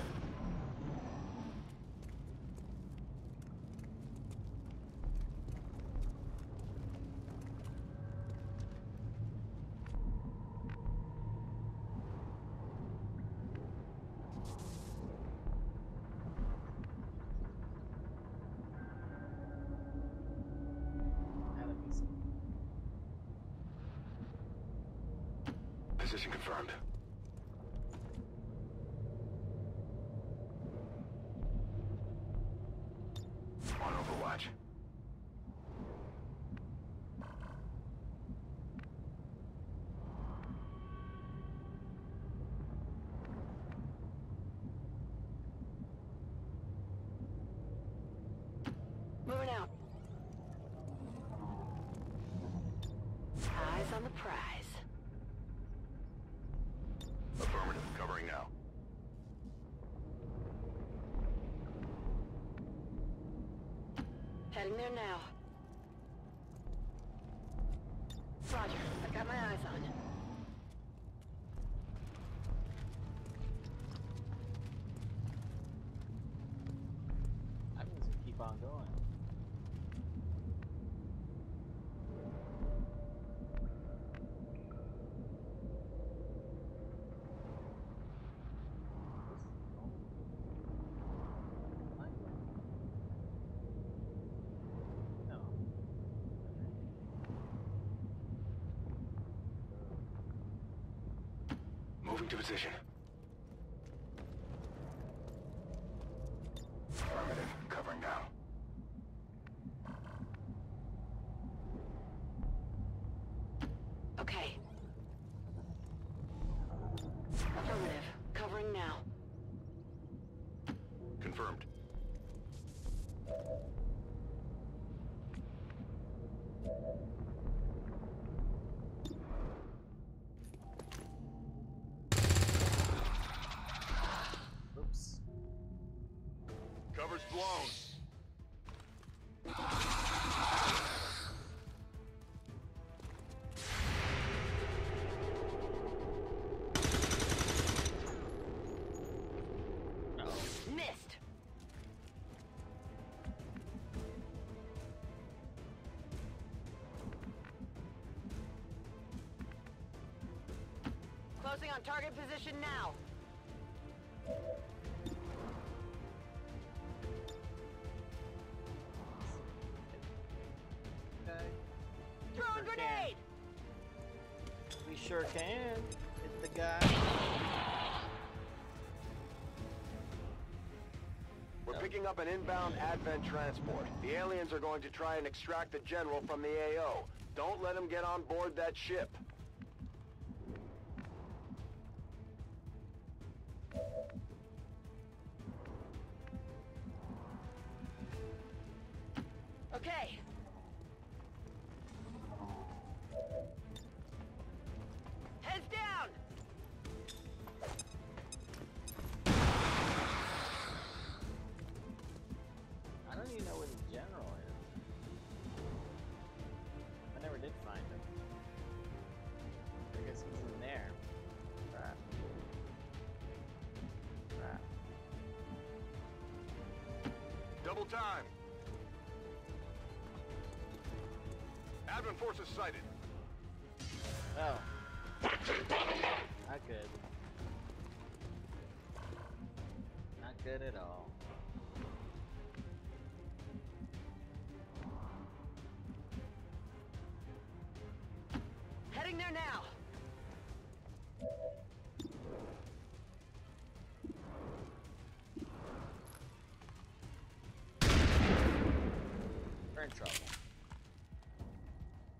Position confirmed. On Overwatch. Moving out. Eyes on the prize. Affirmative. Covering now. Heading there now. Roger. I've got my eyes on. I'm just gonna keep on going. Moving to position. Affirmative. Covering now. Okay. Affirmative. Covering now. Confirmed. Oops. Cover's blown. Missed. Closing on target position now. Okay. Throwing grenade! We sure can. Hit the guy. We're picking up an inbound Advent transport. The aliens are going to try and extract the General from the AO. Don't let him get on board that ship. Okay. Heads down! I don't even know where the general is. I never did find him. I guess he's in there. Crap. Crap. Double time. Advent forces sighted. Oh. Not good. Not good at all. Heading there now. We're in trouble.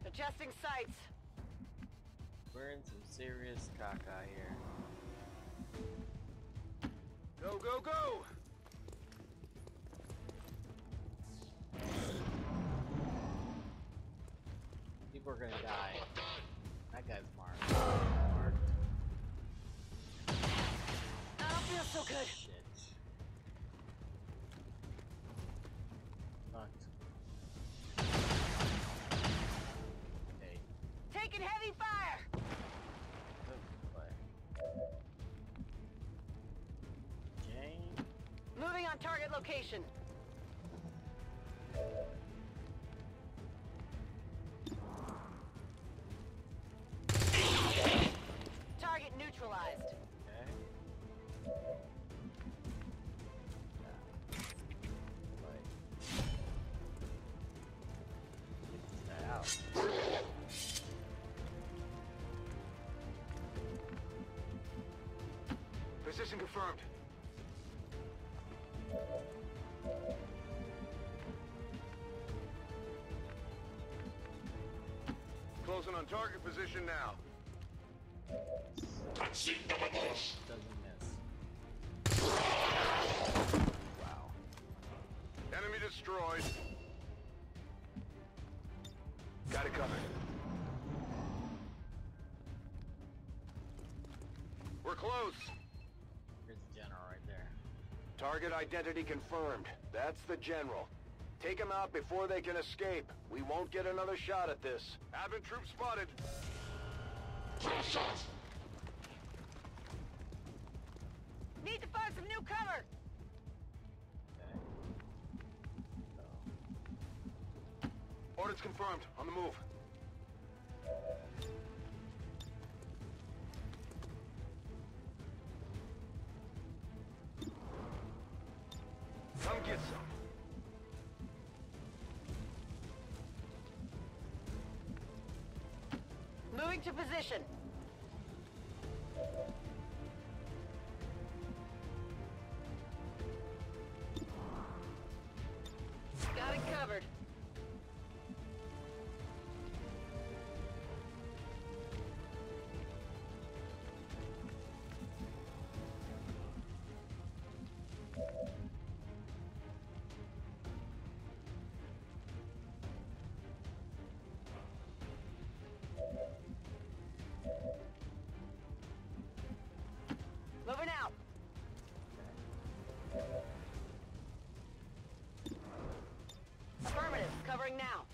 Adjusting sights. We're in some serious caca here. Go, go, go! People are gonna die. That guy's marked. I don't feel so good. Shit. Fucked. Hey. Taking heavy fire. Jane. Moving on target location. Target neutralized. Okay. Get that out. Position confirmed. Closing on target position now. Doesn't miss. Wow. Enemy destroyed. Got it covered. We're close. Here's the general right there. Target identity confirmed. That's the General. Take him out before they can escape. We won't get another shot at this. Advent troops spotted. Shots. Need to find some new cover. Orders confirmed. On the move. Come get some. Moving to position. Got it covered. Moving out. Affirmative. Covering now.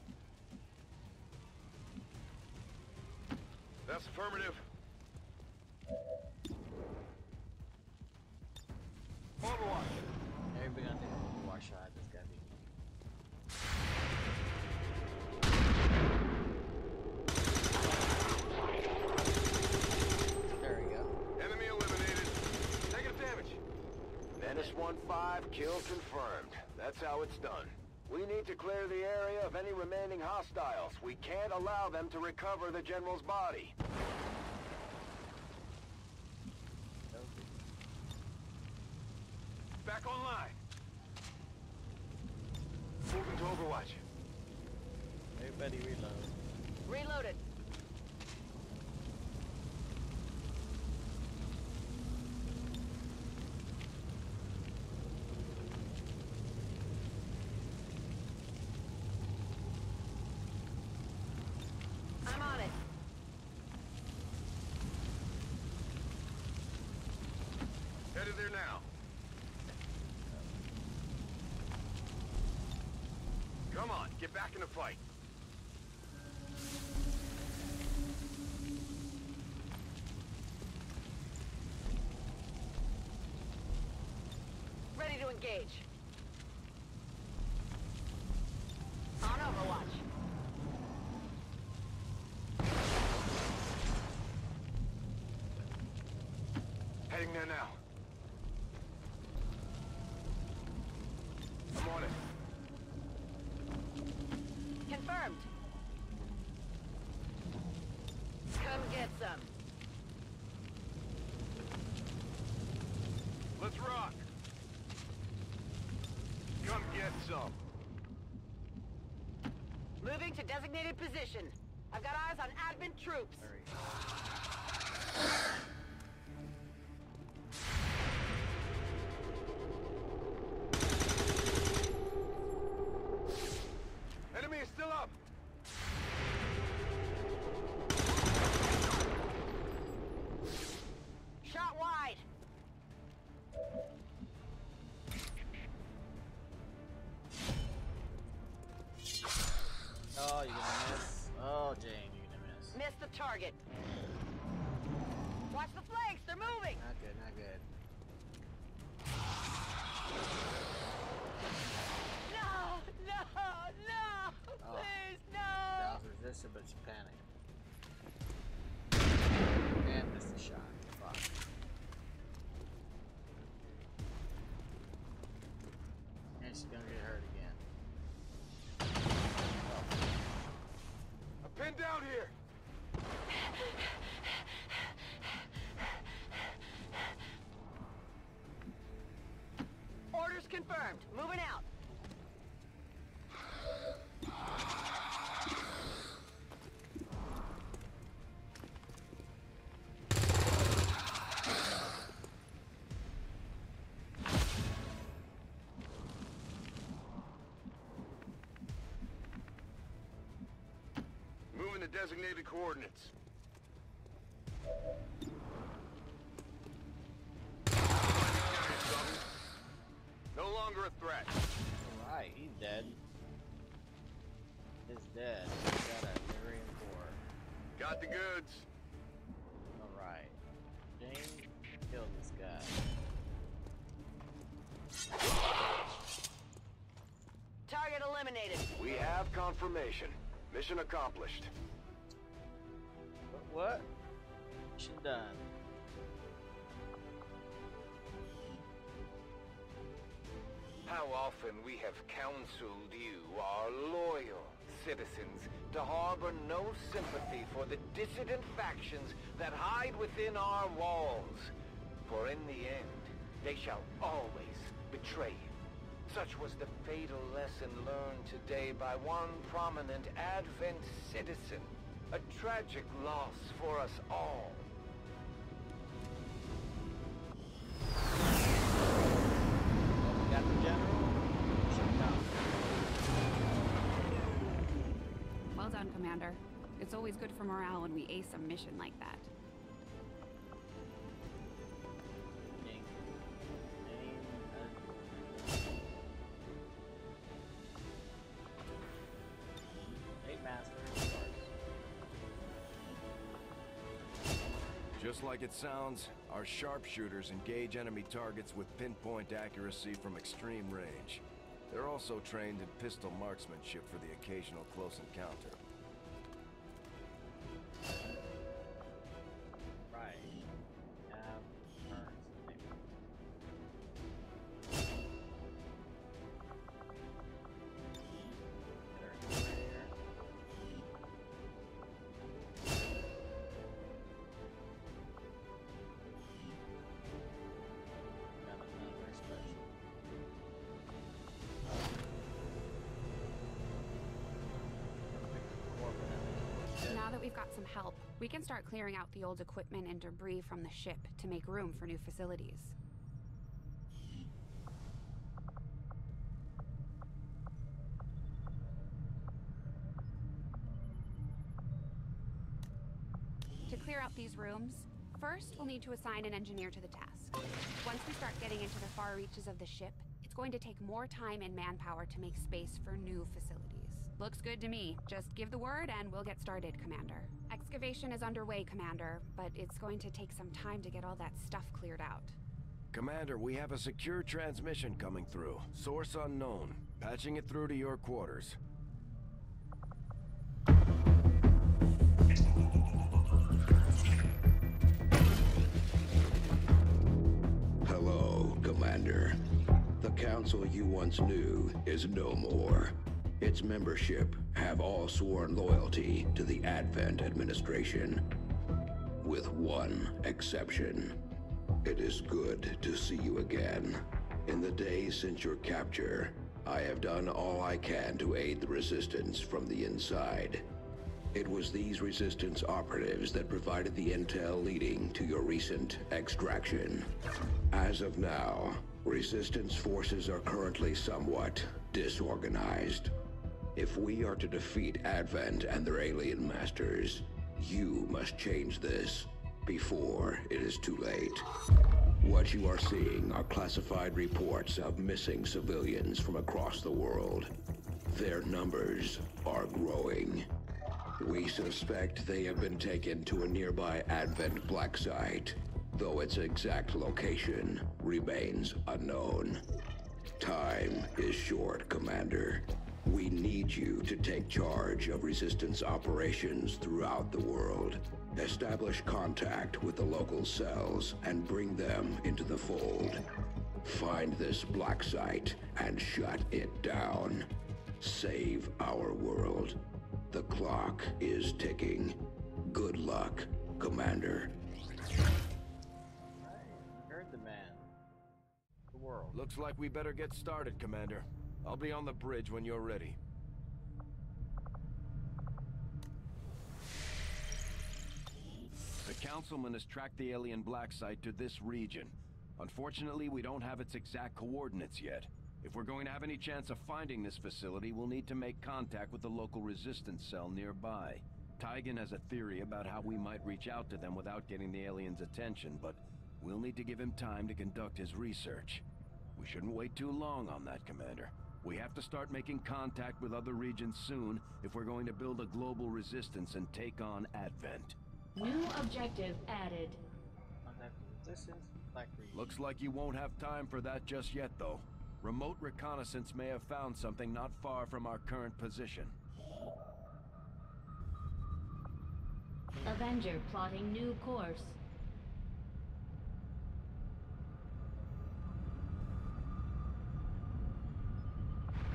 That's affirmative. Overwatch. Everybody gonna take a Overwatch shot. This gotta be. There we go. Enemy eliminated. Negative damage. Menace 1-5, kill confirmed. That's how it's done. We need to clear the area of any remaining hostiles. We can't allow them to recover the General's body. Back online. Overwatch. Everybody reload. Reloaded. I'm on it. Headed there now. Come on, get back in the fight. Ready to engage. On Overwatch. Heading there now. I'm on it. Confirmed. Come get some. Let's rock. Come get some. Moving to designated position. I've got eyes on Advent troops. Enemy is still up. Shot wide. Oh, you're gonna miss. Oh, Jane, you're gonna miss. Missed the target. Watch the flanks, they're moving. Not good, not good. No, please, no. Dallas resisted, but she panicked. And missed the shot. Fuck. And she's gonna get hurt again. I'm pinned down here. Orders confirmed. Moving out. Moving to designated coordinates. No longer a threat. Alright, he's dead. He's dead. He's got a Miriam core. Got the goods. Alright. Jane, kill this guy. Target eliminated. We have confirmation. Mission accomplished. What? Mission done. How often we have counseled you, our loyal citizens, to harbor no sympathy for the dissident factions that hide within our walls. For in the end, they shall always betray you. Such was the fatal lesson learned today by one prominent Advent citizen. A tragic loss for us all. Got the general. Shut down. Well done, Commander. It's always good for morale when we ace a mission like that. Just like it sounds, our sharpshooters engage enemy targets with pinpoint accuracy from extreme range. They're also trained in pistol marksmanship for the occasional close encounter. Right. we've got some help, we can start clearing out the old equipment and debris from the ship to make room for new facilities. To clear out these rooms, first we'll need to assign an engineer to the task. Once we start getting into the far reaches of the ship, it's going to take more time and manpower to make space for new facilities. Looks good to me. Just give the word and we'll get started, Commander. Excavation is underway, Commander, but it's going to take some time to get all that stuff cleared out. Commander, we have a secure transmission coming through. Source unknown. Patching it through to your quarters. Hello, Commander. The council you once knew is no more. Its membership have all sworn loyalty to the Advent administration, with one exception. It is good to see you again. In the days since your capture, I have done all I can to aid the Resistance from the inside. It was these Resistance operatives that provided the intel leading to your recent extraction. As of now, Resistance forces are currently somewhat disorganized. If we are to defeat Advent and their alien masters, you must change this before it is too late. What you are seeing are classified reports of missing civilians from across the world. Their numbers are growing. We suspect they have been taken to a nearby Advent black site, though its exact location remains unknown. Time is short, Commander. We need you to take charge of Resistance operations throughout the world. Establish contact with the local cells and bring them into the fold. Find this black site and shut it down. Save our world. The clock is ticking. Good luck, Commander. Heard the man. The world. Looks like we better get started, Commander. I'll be on the bridge when you're ready. The Councilman has tracked the alien black site to this region. Unfortunately, we don't have its exact coordinates yet. If we're going to have any chance of finding this facility, we'll need to make contact with the local Resistance cell nearby. Tygan has a theory about how we might reach out to them without getting the aliens' attention, but we'll need to give him time to conduct his research. We shouldn't wait too long on that, Commander. We have to start making contact with other regions soon if we're going to build a global resistance and take on Advent. New objective added. Looks like you won't have time for that just yet, though. Remote reconnaissance may have found something not far from our current position. Avenger plotting new course.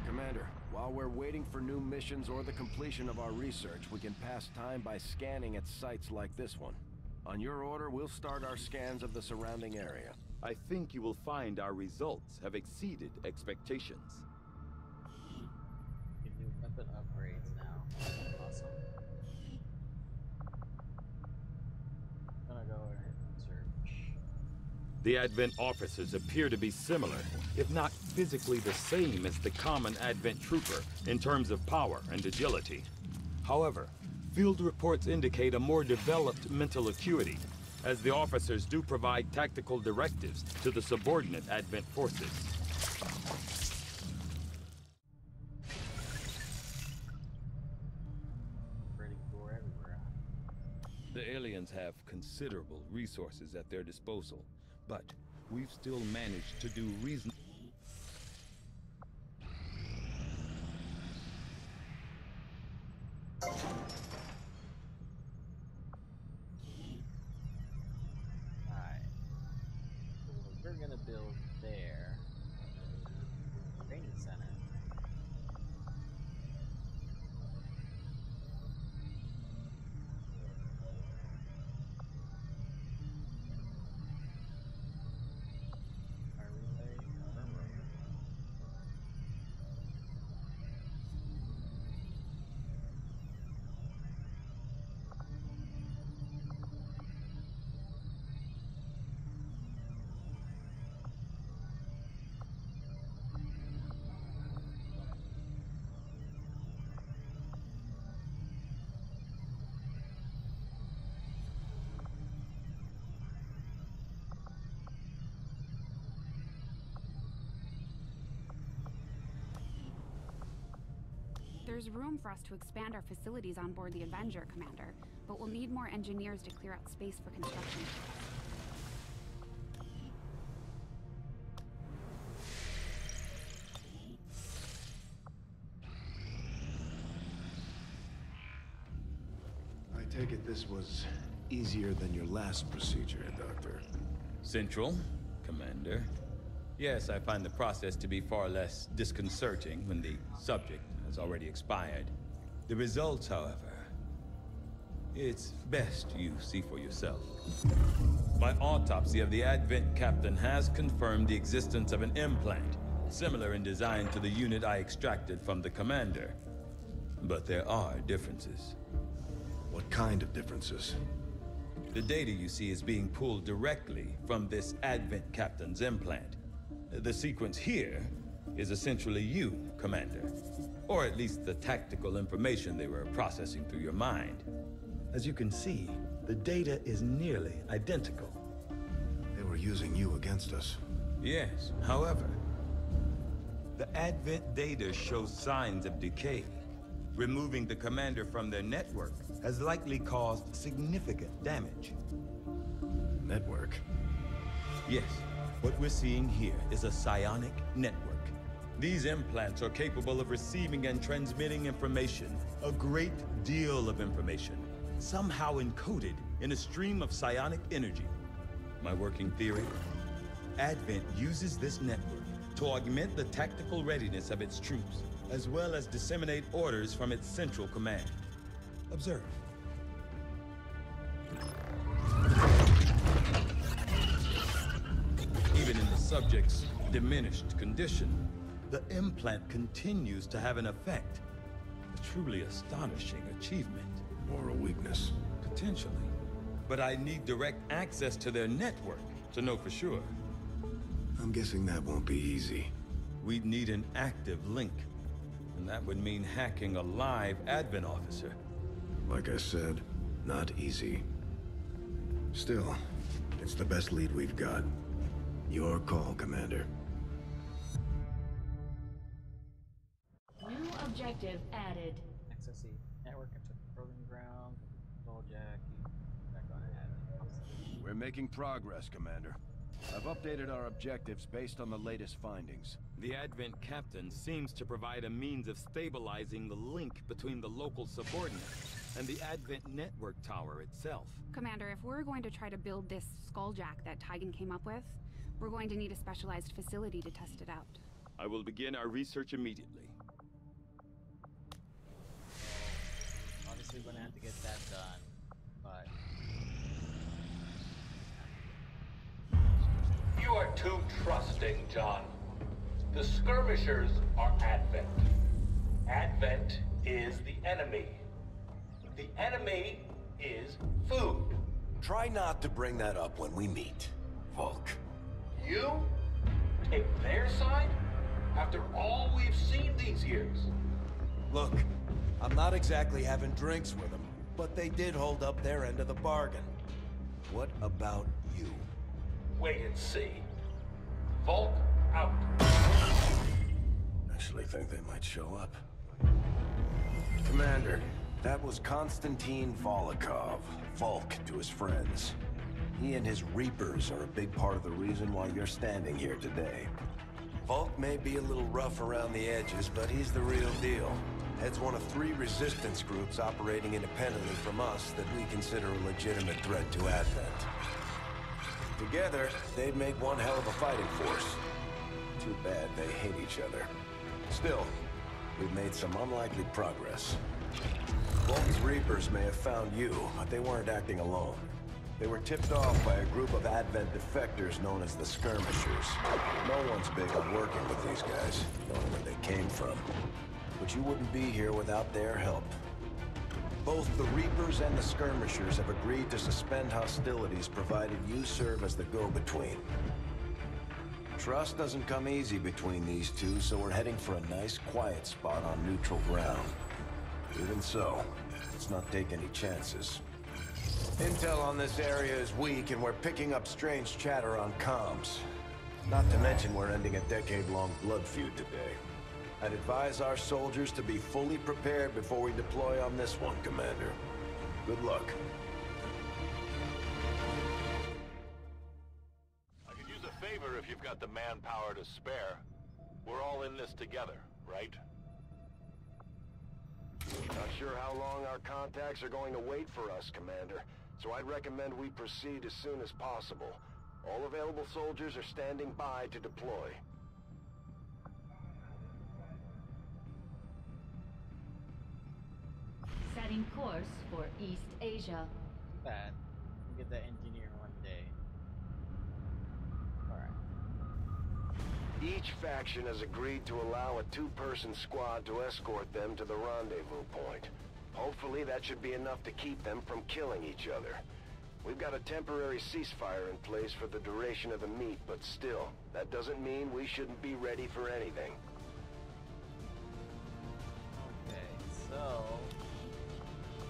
Commander, while we're waiting for new missions or the completion of our research, we can pass time by scanning at sites like this one. On your order, we'll start our scans of the surrounding area. I think you will find our results have exceeded expectations. Give you weapon upgrades now. Awesome. I'm gonna go ahead and search. The Advent officers appear to be similar, if not physically the same as the common Advent trooper in terms of power and agility. However, field reports indicate a more developed mental acuity, as the officers do provide tactical directives to the subordinate Advent forces. The aliens have considerable resources at their disposal, but we've still managed to do reasonable. We're gonna build there. Training center. There's room for us to expand our facilities on board the Avenger, Commander, but we'll need more engineers to clear out space for construction. I take it this was easier than your last procedure, Doctor. Central, Commander. Yes, I find the process to be far less disconcerting when the subject has already expired. The results, however, it's best you see for yourself. My autopsy of the Advent captain has confirmed the existence of an implant, similar in design to the unit I extracted from the commander. But there are differences. What kind of differences? The data you see is being pulled directly from this Advent captain's implant. The sequence here is essentially you, Commander. Or at least the tactical information they were processing through your mind. As you can see, the data is nearly identical. They were using you against us. Yes, however, the Advent data shows signs of decay. Removing the commander from their network has likely caused significant damage. Network? Yes. What we're seeing here is a psionic network. These implants are capable of receiving and transmitting information, a great deal of information, somehow encoded in a stream of psionic energy. My working theory? Advent uses this network to augment the tactical readiness of its troops, as well as disseminate orders from its central command. Observe. Even in the subject's diminished condition, the implant continues to have an effect. A truly astonishing achievement. Or a weakness. Potentially. But I need direct access to their network to know for sure. I'm guessing that won't be easy. We'd need an active link. And that would mean hacking a live Advent officer. Like I said, not easy. Still, it's the best lead we've got. Your call, Commander. New objective added. Access the network into the proving ground. Control jack. Back on it. We're making progress, Commander. I've updated our objectives based on the latest findings. The Advent captain seems to provide a means of stabilizing the link between the local subordinates and the Advent network tower itself. Commander, if we're going to try to build this skulljack that Tygan came up with, we're going to need a specialized facility to test it out. I will begin our research immediately. Obviously, we're gonna have to get that done, but you are too trusting, John. The skirmishers are Advent. Advent is the enemy. The enemy is food. Try not to bring that up when we meet, Volk. You take their side after all we've seen these years? Look, I'm not exactly having drinks with them, but they did hold up their end of the bargain. What about you? Wait and see. Volk out. Actually think they might show up. Commander, that was Konstantin Volokov, Volk to his friends. He and his Reapers are a big part of the reason why you're standing here today. Volk may be a little rough around the edges, but he's the real deal. Heads one of 3 resistance groups operating independently from us that we consider a legitimate threat to Advent. Together, they'd make one hell of a fighting force. Too bad they hate each other. Still, we've made some unlikely progress. Volk's Reapers may have found you, but they weren't acting alone. They were tipped off by a group of Advent defectors known as the Skirmishers. No one's big on working with these guys, knowing where they came from. But you wouldn't be here without their help. Both the Reapers and the Skirmishers have agreed to suspend hostilities provided you serve as the go-between. Trust doesn't come easy between these two, so we're heading for a nice, quiet spot on neutral ground. Even so, let's not take any chances. Intel on this area is weak, and we're picking up strange chatter on comms. Not to mention we're ending a decade-long blood feud today. I'd advise our soldiers to be fully prepared before we deploy on this one, Commander. Good luck. I could use a favor if you've got the manpower to spare. We're all in this together, right? Not sure how long our contacts are going to wait for us, Commander, so I'd recommend we proceed as soon as possible. All available soldiers are standing by to deploy. Setting course for East Asia. Bad. We'll get that engineer one day. Alright. Each faction has agreed to allow a two-person squad to escort them to the rendezvous point. Hopefully that should be enough to keep them from killing each other. We've got a temporary ceasefire in place for the duration of the meet, but still, that doesn't mean we shouldn't be ready for anything. Okay, so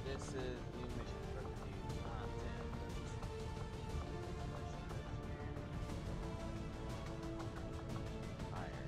this is new mission for new content. Higher.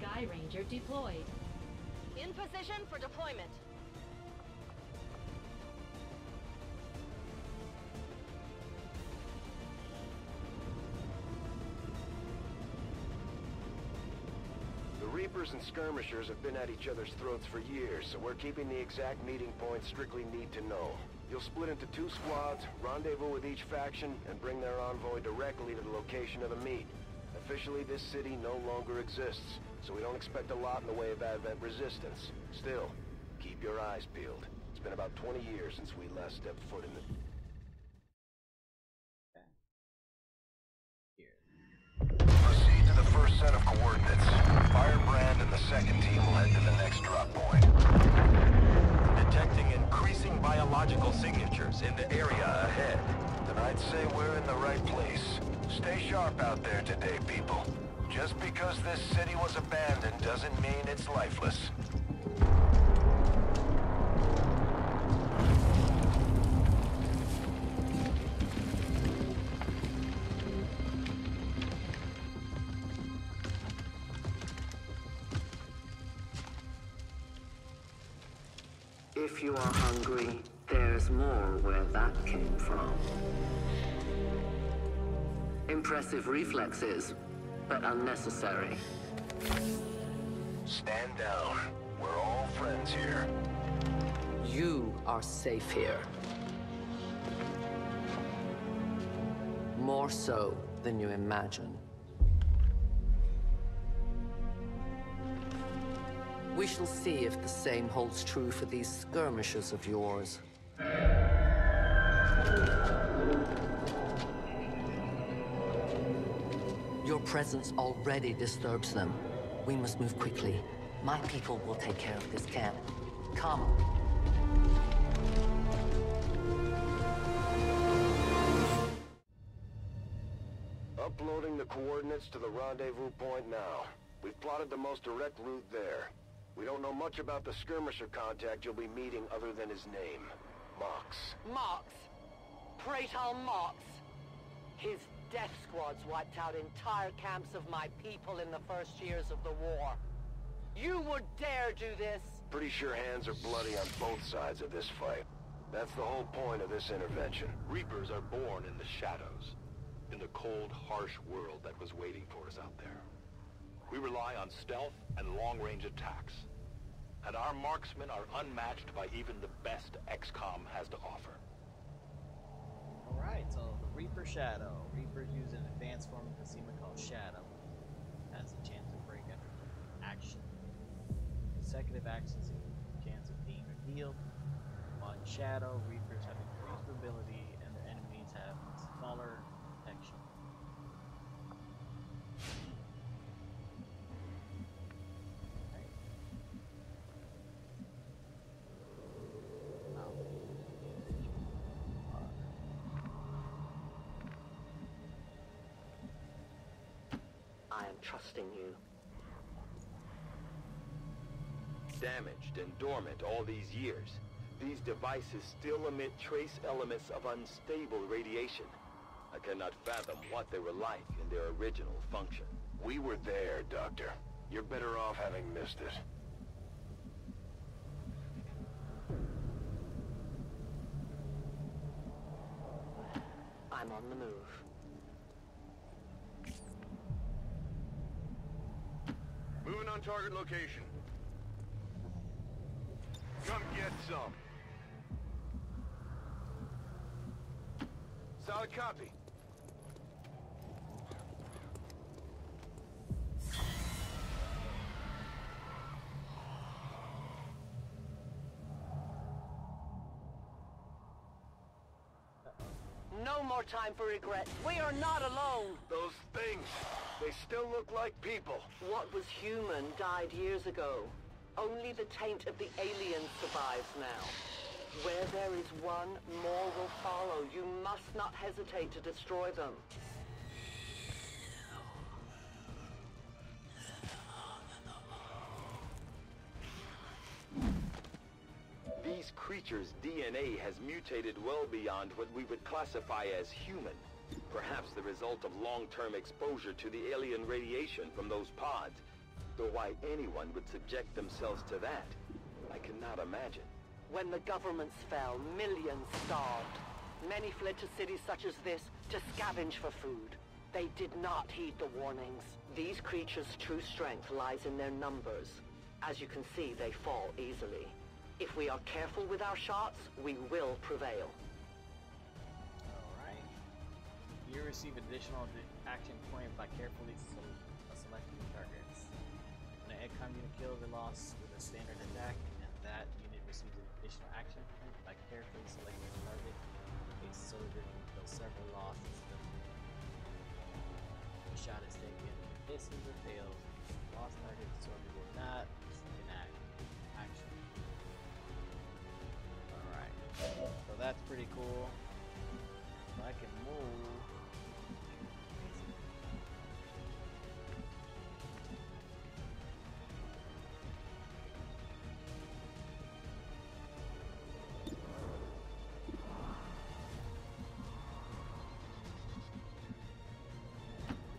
Sky Ranger deployed. In position for deployment. The Reapers and Skirmishers have been at each other's throats for years, so we're keeping the exact meeting points strictly need to know. You'll split into two squads, rendezvous with each faction, and bring their envoy directly to the location of the meet. Officially, this city no longer exists, so we don't expect a lot in the way of Advent resistance. Still, keep your eyes peeled. It's been about 20 years since we last stepped foot in the... Proceed to the first set of coordinates. Firebrand and the second team will head to the next drop point. Detecting increasing biological signatures in the area ahead. Then I'd say we're in the right place. Stay sharp out there today, people. Just because this city was abandoned doesn't mean it's lifeless. If you are hungry, there's more where that came from. Impressive reflexes, but unnecessary. Stand down. We're all friends here. You are safe here. More so than you imagine. We shall see if the same holds true for these skirmishers of yours. Your presence already disturbs them. We must move quickly. My people will take care of this camp. Come. Uploading the coordinates to the rendezvous point now. We've plotted the most direct route there. We don't know much about the skirmisher contact you'll be meeting other than his name. Mox. Mox. Praetor Mox. His death squads wiped out entire camps of my people in the first years of the war. You would dare do this? Pretty sure hands are bloody on both sides of this fight. That's the whole point of this intervention. Reapers are born in the shadows, in the cold, harsh world that was waiting for us out there. We rely on stealth and long-range attacks, and our marksmen are unmatched by even the best XCOM has to offer. Alright, so the Reaper Shadow. Reapers use an advanced form of Casima called Shadow. Has a chance to break after action. Consecutive actions have a chance of being revealed. While in Shadow, Reapers have increased mobility and their enemies have smaller protection. I am trusting you. Damaged and dormant all these years, these devices still emit trace elements of unstable radiation. I cannot fathom what they were like in their original function. We were there, Doctor. You're better off having missed it. I'm on the move. Moving on target location. Come get some. Solid copy. No more time for regret. We are not alone. Those things, they still look like people. What was human died years ago. Only the taint of the aliens survives now. Where there is one, more will follow. You must not hesitate to destroy them. These creatures' DNA has mutated well beyond what we would classify as human. Perhaps the result of long-term exposure to the alien radiation from those pods. Though why anyone would subject themselves to that, I cannot imagine. When the governments fell, millions starved. Many fled to cities such as this to scavenge for food. They did not heed the warnings. These creatures' true strength lies in their numbers. As you can see, they fall easily. If we are careful with our shots, we will prevail. Alright. You receive additional action point by carefully selecting targets. When an XCOM unit kills or lost with a standard attack, and that unit receives an additional action point by carefully selecting a target, a soldier can kill several losses. The shot is taken, misses or fails. Lost target, the soldier will not enact action. Alright, so that's pretty cool. So I can move.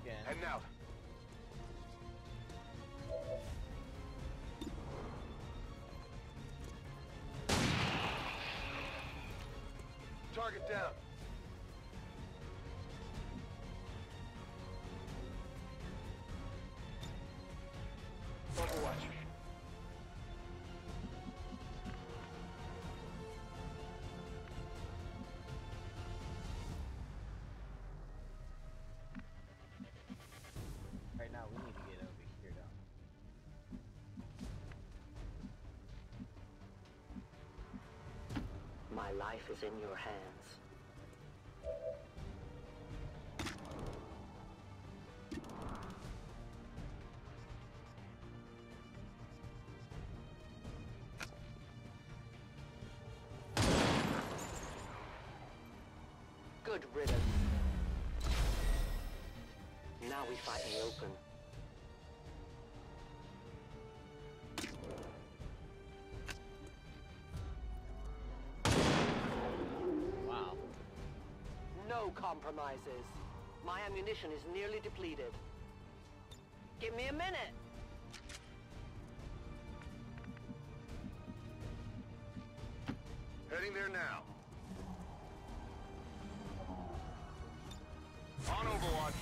Again. Heading out. Target down. Overwatch. Right now, we need to get over here, though. My life is in your hands. Good riddance. Now we fight in the open. Wow. No compromises. My ammunition is nearly depleted. Give me a minute. Heading there now. On Overwatch.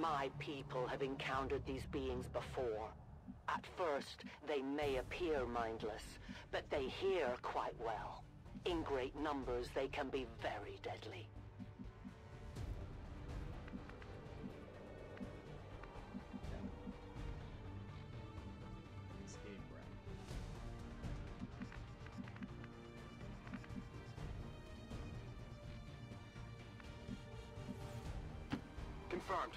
My people have encountered these beings before. At first, they may appear mindless, but they hear quite well. In great numbers, they can be very deadly. Escape route. Confirmed.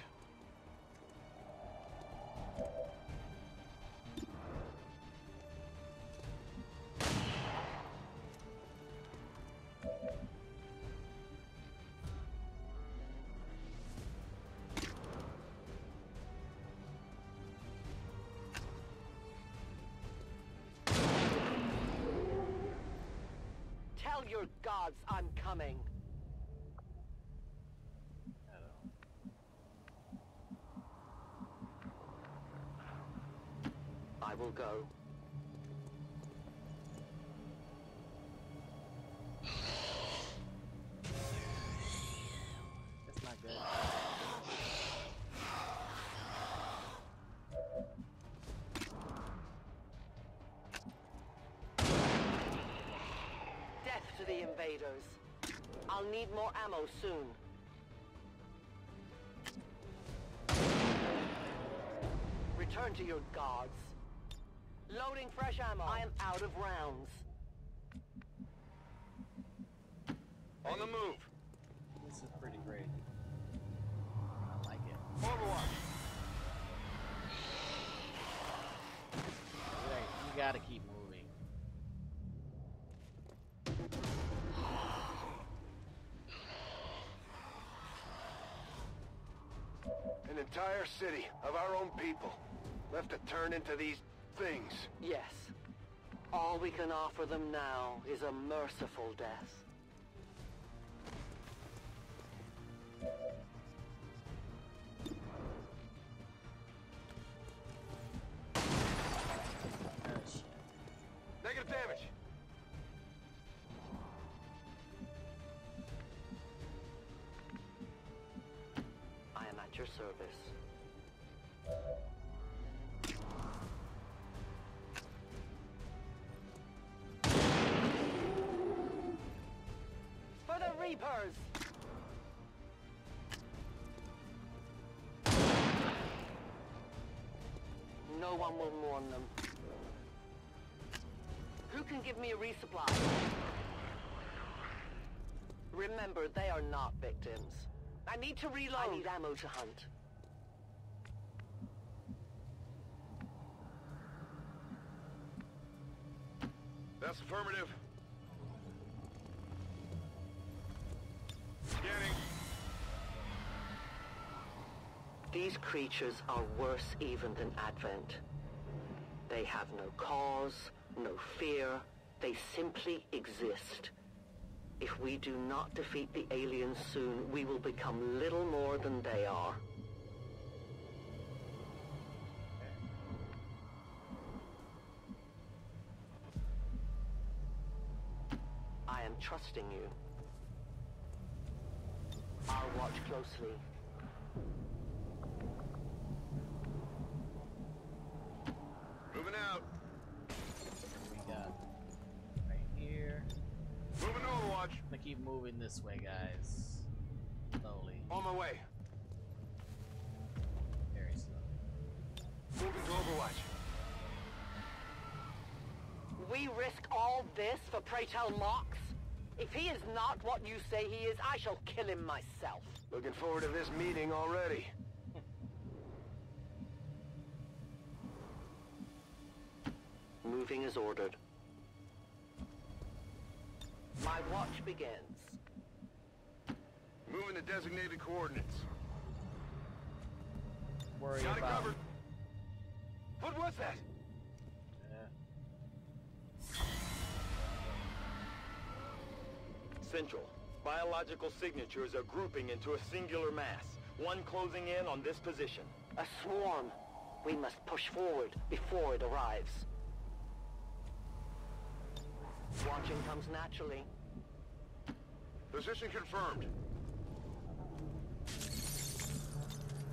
Tell your gods I'm coming. I will go. That's not good. Death to the invaders. I'll need more ammo soon. Return to your gods. Loading fresh ammo. I am out of rounds. On the move. This is pretty great. I like it. Overwatch. Right, you gotta keep moving. An entire city of our own people left to turn into these things. Yes. All we can offer them now is a merciful death. Negative damage. I am at your service. For the Reapers! No one will mourn them. Who can give me a resupply? Remember, they are not victims. I need to reload. I need ammo to hunt. That's affirmative. Scanning. These creatures are worse even than Advent. They have no cause, no fear. They simply exist. If we do not defeat the aliens soon, we will become little more than they are. I am trusting you. I'll watch closely. Moving out. We got right here. Moving to Overwatch. I'm gonna keep moving this way, guys. Slowly. On my way. Very slowly. Moving to Overwatch. We risk all this for Pray Tell Mox? If he is not what you say he is, I shall kill him myself. Looking forward to this meeting already. Moving as ordered. My watch begins. Moving to designated coordinates. Worry Got it about. covered. What was that? Central. Biological signatures are grouping into a singular mass. One closing in on this position. A swarm. We must push forward before it arrives. Watching comes naturally. Position confirmed.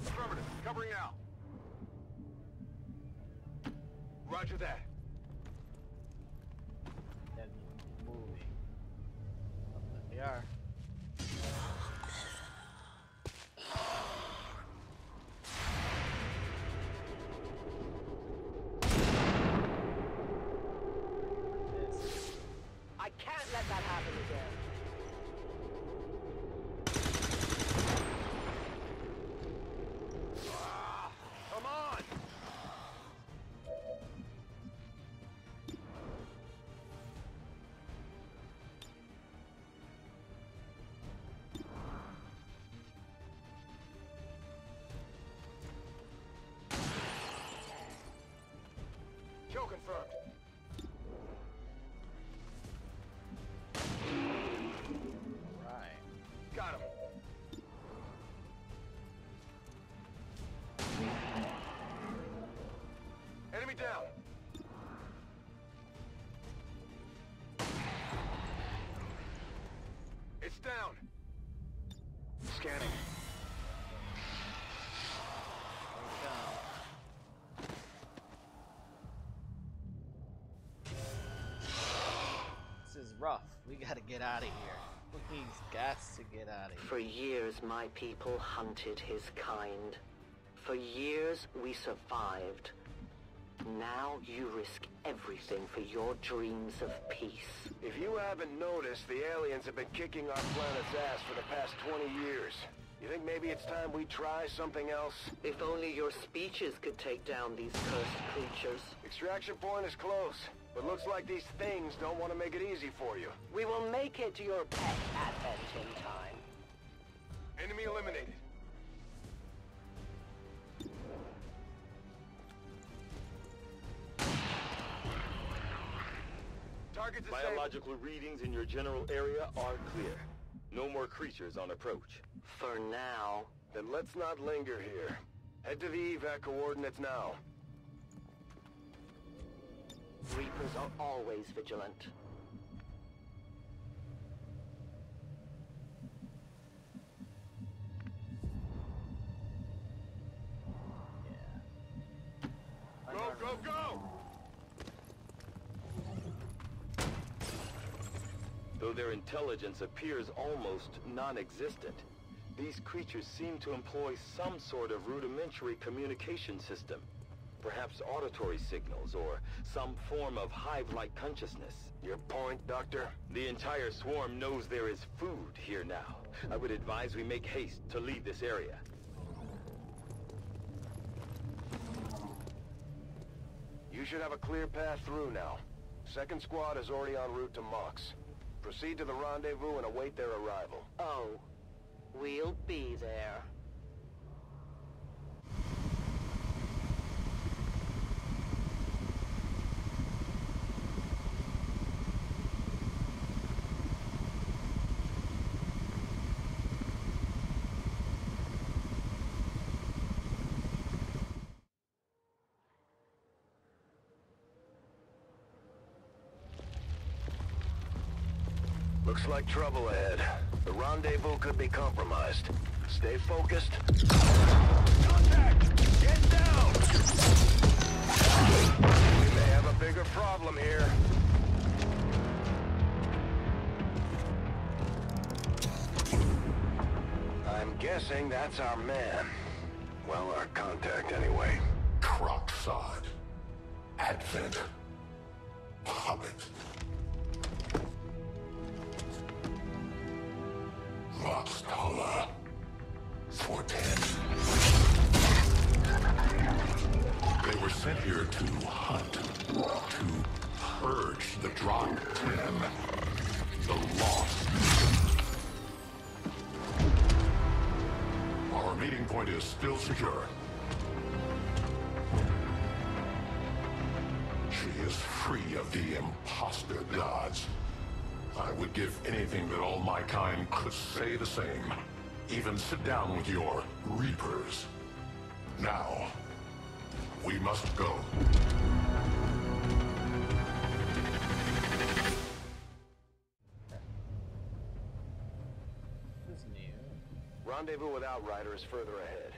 Affirmative. Covering now. Roger that. Then moving. Up there they are. I can't let that happen again. Come on! Kill confirmed. down. It's down. Scanning. This is rough. We gotta get out of here. We've got to get out of here. For years, my people hunted his kind. For years, we survived. Now you risk everything for your dreams of peace. If you haven't noticed, the aliens have been kicking our planet's ass for the past 20 years. You think maybe it's time we try something else? If only your speeches could take down these cursed creatures. Extraction point is close, but looks like these things don't want to make it easy for you. We will make it to your pet advent in time. Enemy eliminated. Target's Biological readings in your general area are clear. No more creatures on approach. For now. Then let's not linger here. Head to the evac coordinates now. Reapers are always vigilant. Go, go, go! Though their intelligence appears almost non-existent, these creatures seem to employ some sort of rudimentary communication system. Perhaps auditory signals or some form of hive-like consciousness. Your point, Doctor? The entire swarm knows there is food here now. I would advise we make haste to leave this area. You should have a clear path through now. Second squad is already en route to Mox. Proceed to the rendezvous and await their arrival. Oh, we'll be there. Looks like trouble ahead. The rendezvous could be compromised. Stay focused. Contact! Get down! We may have a bigger problem here. I'm guessing that's our man. Well, our contact anyway. Crocksod. Advent. Puppet. Moxtola. 410. They were sent here to hunt. To purge the Drop 10. The Lost. Our meeting point is still secure. She is free of the imposter gods. I would give anything that all my kind could say the same. Even sit down with your Reapers. Now, we must go. This is new. Rendezvous with Outrider is further ahead.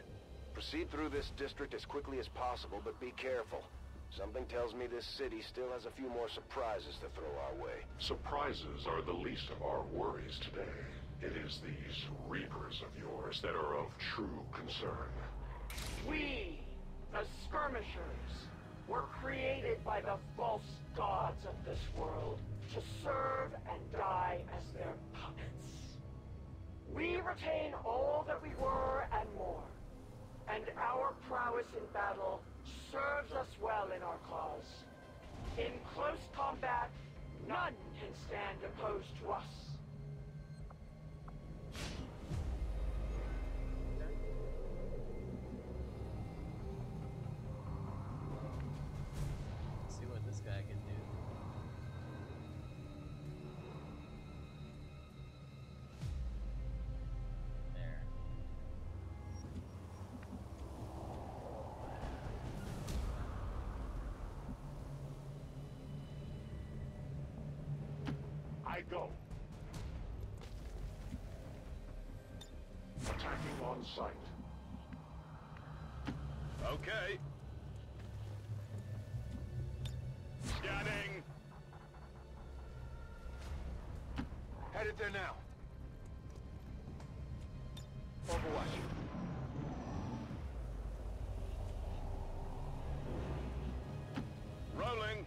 Proceed through this district as quickly as possible, but be careful. Something tells me this city still has a few more surprises to throw our way. Surprises are the least of our worries today. It is these Reapers of yours that are of true concern. We, the Skirmishers, were created by the false gods of this world to serve and die as their puppets. We retain all that we were and more, and our prowess in battle serves us well in our cause. In close combat, none can stand opposed to us. See what this guy can do. There. go. Attacking on sight. Okay. Scanning. Headed there now. Overwatch. Rolling.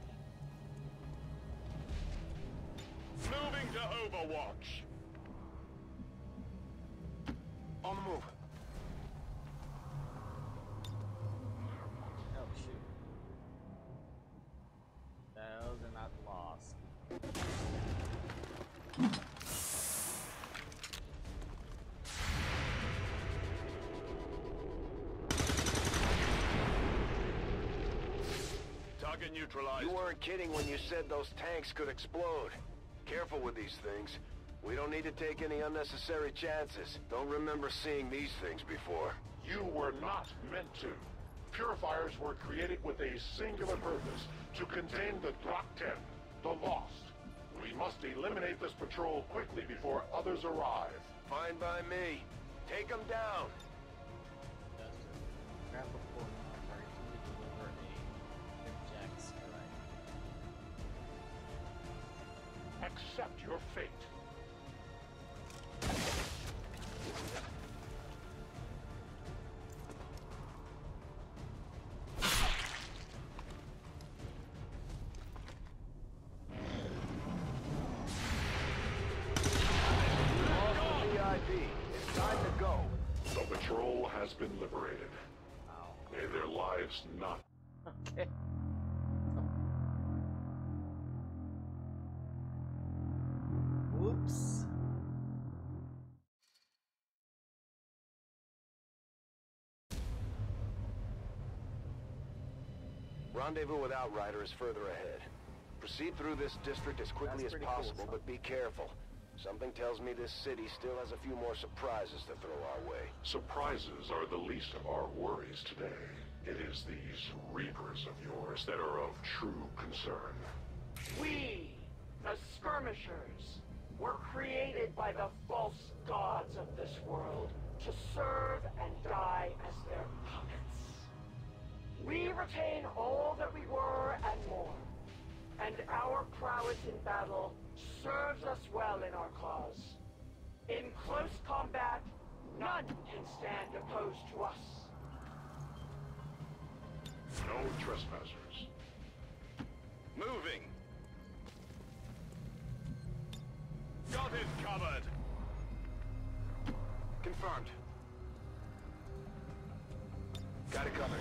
Moving to Overwatch. On the move. Oh shoot. Those are not lost. Target neutralized. You weren't kidding when you said those tanks could explode. Careful with these things. We don't need to take any unnecessary chances. Don't remember seeing these things before. You were not meant to. Purifiers were created with a singular purpose, to contain the Drakten, the Lost. We must eliminate this patrol quickly before others arrive. Fine by me. Take them down. Grab a port target to deliver a Jack strike. Accept your fate. It's time to go. The patrol has been liberated. May their lives not. Okay. Whoops. Rendezvous with Outrider is further ahead. Proceed through this district as quickly as possible, but be careful. Something tells me this city still has a few more surprises to throw our way. Surprises are the least of our worries today. It is these Reapers of yours that are of true concern. We, the Skirmishers, were created by the false gods of this world to serve and die as their puppets. We retain all that we were and more, and our prowess in battle serves us well in our cause. In close combat, none can stand opposed to us. No trespassers. Moving. Got it covered. Confirmed. Got it covered.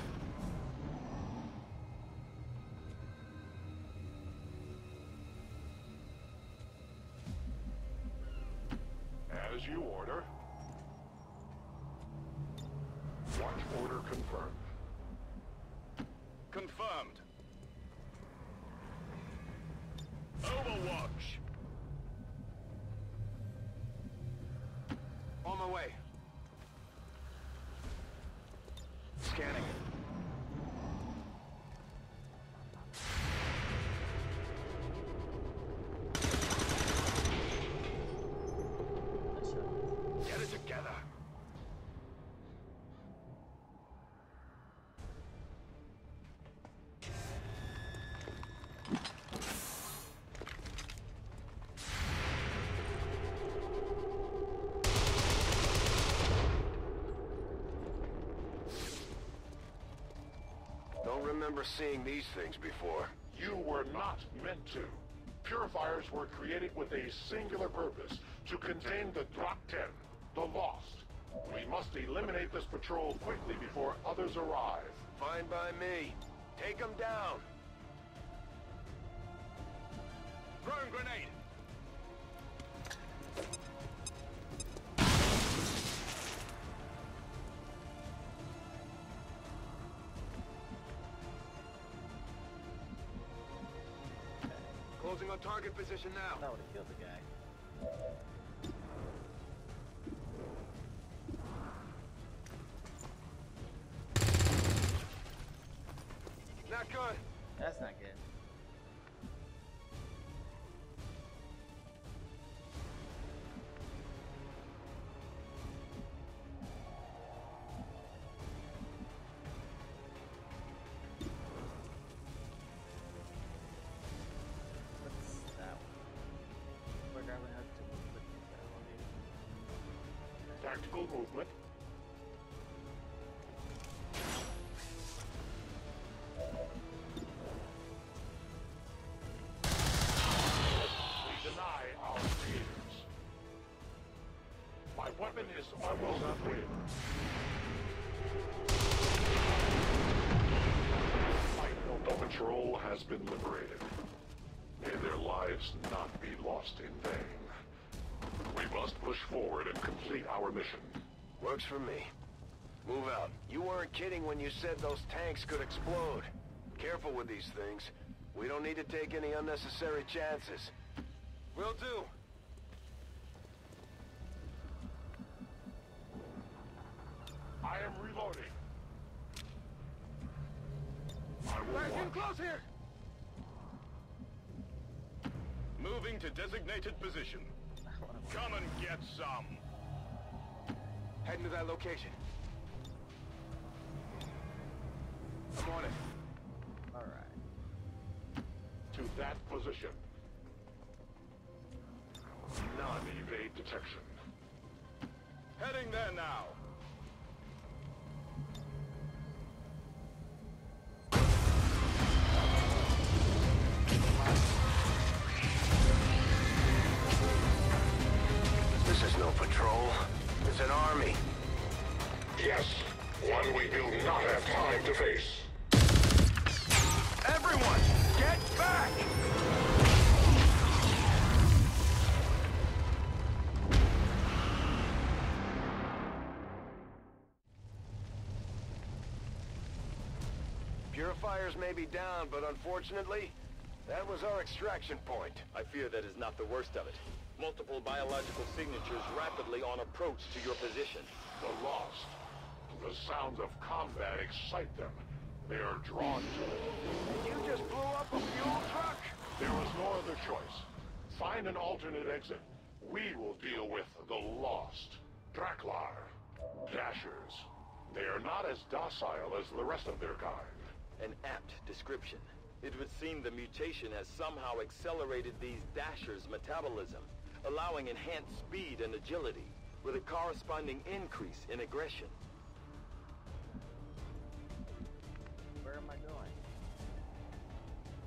As you order. Watch order confirmed. Confirmed. Overwatch. On my way. Scanning. Get it together. Don't remember seeing these things before. You were not meant to. Purifiers were created with a singular purpose, to contain the Drakten, the Lost. We must eliminate this patrol quickly before others arrive. Fine by me. Take them down. Throwing grenade. Closing on target position now. That would have killed the guy. Not good. That's not good. movement. We deny our creators. My weapon is almost upgraded. The patrol has been liberated. May their lives not be lost in vain. We must push forward and complete our mission. Works for me. Move out. You weren't kidding when you said those tanks could explode. Careful with these things. We don't need to take any unnecessary chances. Will do. I am reloading. Guys, getting close here! Moving to designated position. Come and get some. Heading to that location. I'm on it. Alright. To that position. Non-evade detection. Heading there now. This is no patrol. It's an army. Yes, one we do not have time to face. Everyone, get back! Purifiers may be down, but unfortunately, that was our extraction point. I fear that is not the worst of it. Multiple biological signatures rapidly on approach to your position. The lost. The sounds of combat excite them. They are drawn to it. You just blew up a fuel truck? There was no other choice. Find an alternate exit. We will deal with the lost. Draklar. Dashers. They are not as docile as the rest of their kind. An apt description. It would seem the mutation has somehow accelerated these Dashers' metabolism, allowing enhanced speed and agility, with a corresponding increase in aggression. Where am I going?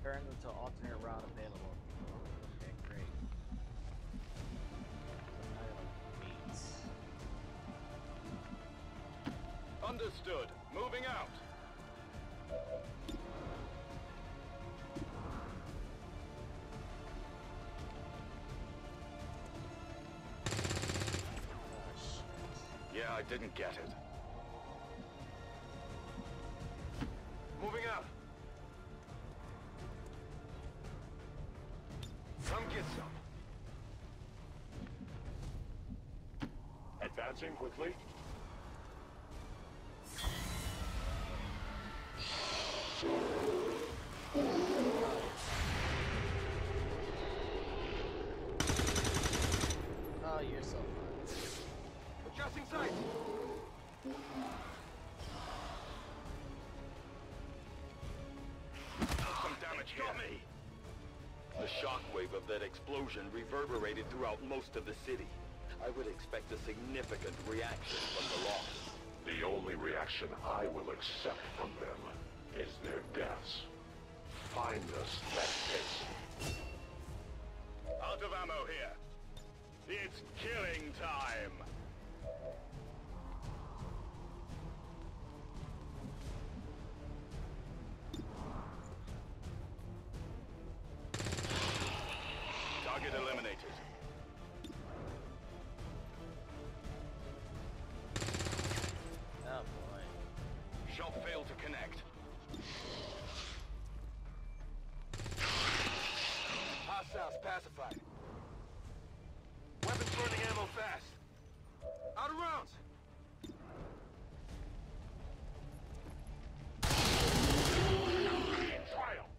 Turn into alternate route available. Okay, great. So now I like beats. Understood. Moving out. Yeah, I didn't get it. Moving out. Come get some. Advancing quickly. Oh, you're so fun. Adjusting sights. Some damage here. Got me. The shockwave of that explosion reverberated throughout most of the city. I would expect a significant reaction from the lost. The only reaction I will accept from them is their deaths. Find us that pit. Out of ammo here. It's killing time. Target eliminated. Oh boy. Shot failed to connect. Hostiles pacified. Weapons burning ammo fast. Out of rounds. Triumph.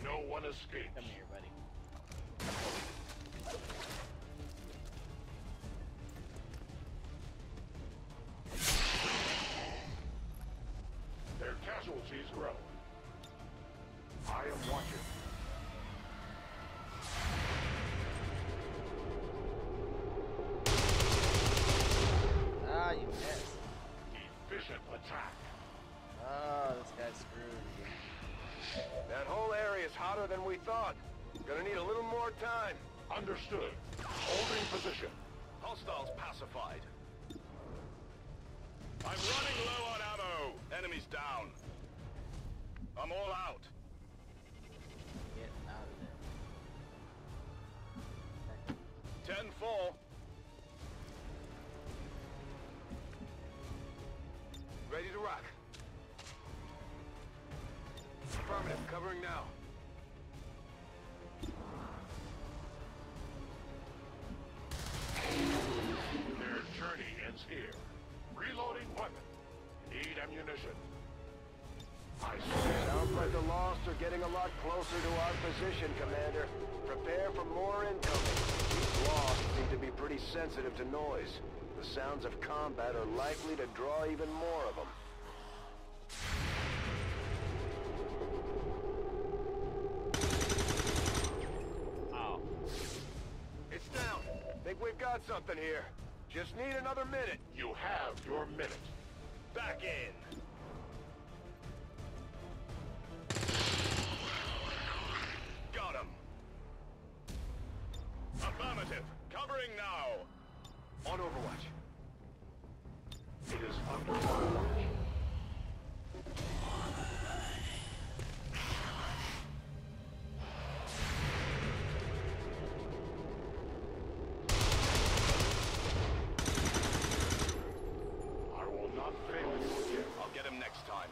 No one escapes. Come here, buddy. Their casualties grow. I am watching. attack. Oh, this guy's screwed again. That whole area is hotter than we thought. Gonna need a little more time. Understood. Holding position. Hostiles pacified. I'm running low on ammo. Enemies down. I'm all out. Getting out of there. 10-4. Ready to rock. Affirmative, covering now. Their journey ends here. Reloading weapon. Need ammunition. Sounds like the Lost are getting a lot closer to our position, Commander. Prepare for more incoming. These Lost seem to be pretty sensitive to noise. The sounds of combat are likely to draw even more of them. Oh. It's down. Think we've got something here. Just need another minute. You have your minute. Back in. Got him. Affirmative. Covering now. On Overwatch. It is under Overwatch. I will not fail you again. I'll get him next time.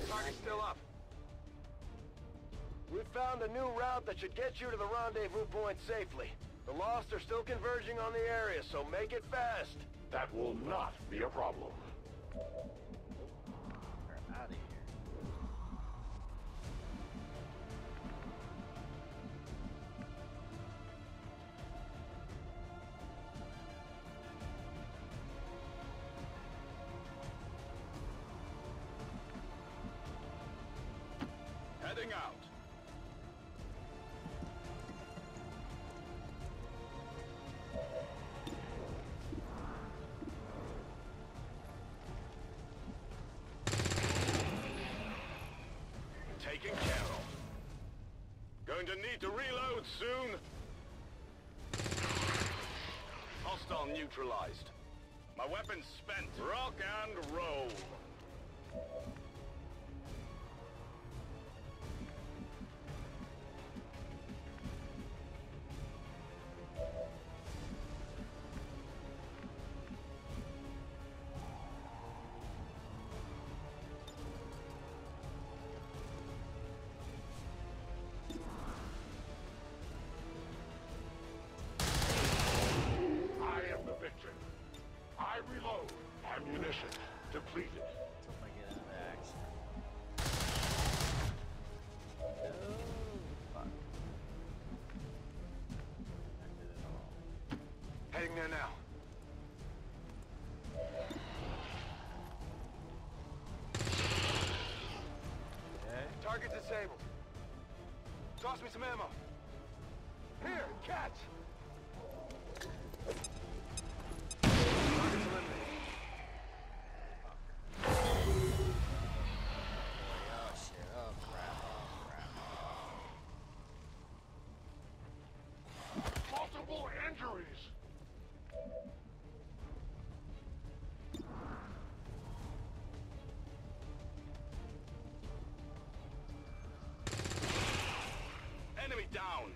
Target's still up. We found a new route that should get you to the rendezvous point safely. The Lost are still converging on the area, so make it fast. That will not be a problem. We're out of here. Heading out. Taken care of. Going to need to reload soon. Hostile neutralized. My weapon's spent. Rock and roll. I am the victor. I reload. Ammunition depleted. Let's hope I get out of action. Oh, fuck. I did it all. Heading there now. Okay. Target disabled. Toss me some ammo. Here, catch! Target's eliminated. Oh shit, oh crap, Multiple injuries. Enemy down.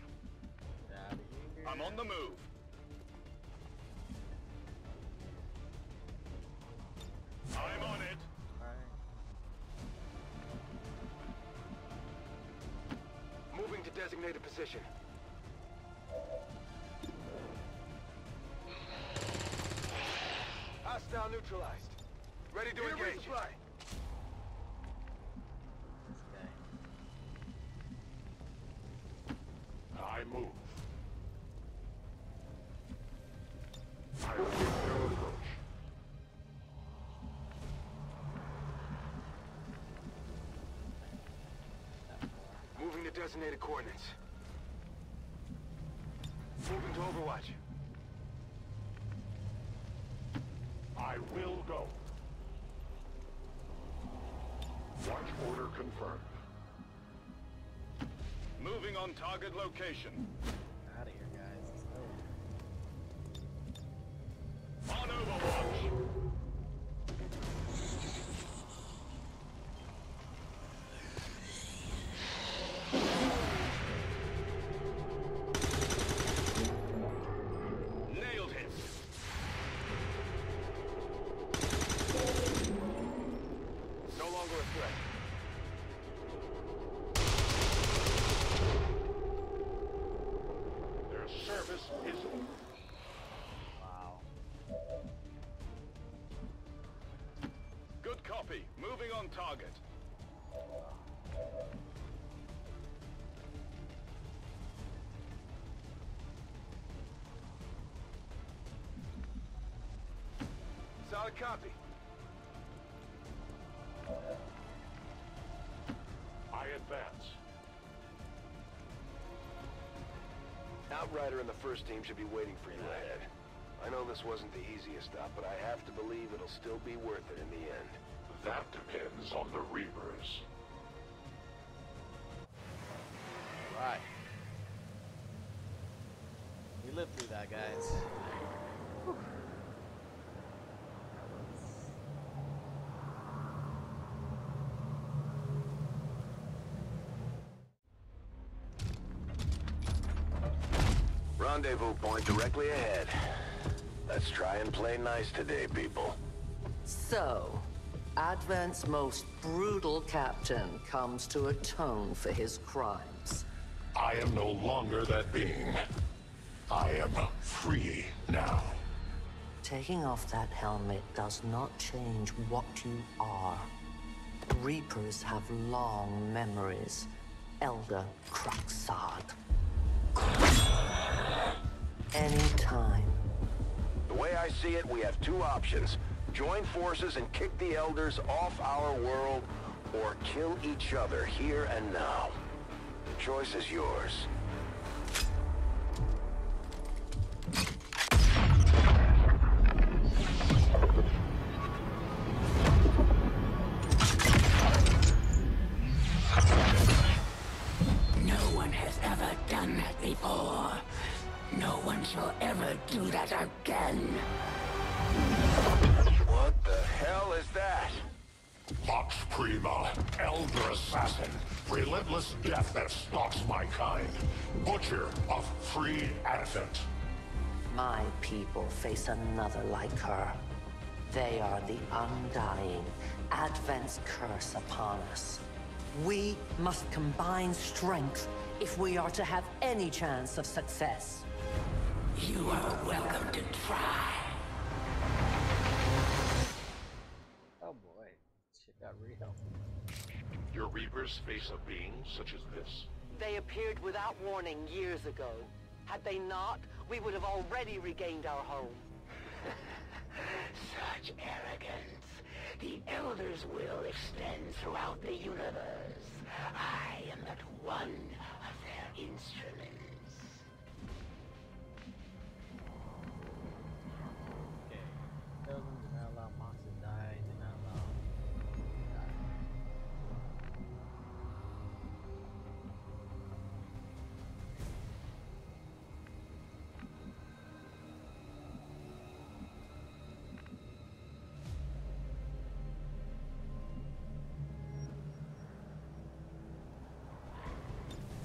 Get out of here. I'm on the move. I'm on it. Alright. Moving to designated position. Hostile neutralized. Ready to engage. Resupply. This guy. I move. I await your approach. Moving to designated coordinates. Overwatch. I will go. Watch order confirmed. Moving on target location. Out of here, guys. Let's go. On Overwatch. Nailed him. No longer a threat. Their service is over. Wow. Good copy. Moving on target. Solid copy. I advance. Outrider and the first team should be waiting for you ahead. I know this wasn't the easiest stop, but I have to believe it'll still be worth it in the end. That depends on the Reapers. Right. We lived through that, guys. Whew. Rendezvous point directly ahead. Let's try and play nice today, people. So, Advent's most brutal captain comes to atone for his crimes. I am no longer that being. I am free now. Taking off that helmet does not change what you are. Reapers have long memories. Elder Cruxard. Anytime. The way I see it, we have two options. Join forces and kick the Elders off our world, or kill each other here and now. The choice is yours. No one has ever done that before. No one shall ever do that again. What the hell is that? Vox Prima, Elder Assassin, relentless death that stalks my kind. Butcher of free Advent. My people face another like her. They are the undying, Advent's curse upon us. We must combine strength if we are to have any chance of success. You are welcome to try. Oh boy, shit got real. Your Reapers face a being such as this? They appeared without warning years ago. Had they not, we would have already regained our home. Such arrogance. The Elder's will extends throughout the universe. I am but one of their instruments. Okay. Tell them do not allow Mox to die. Do not allow die.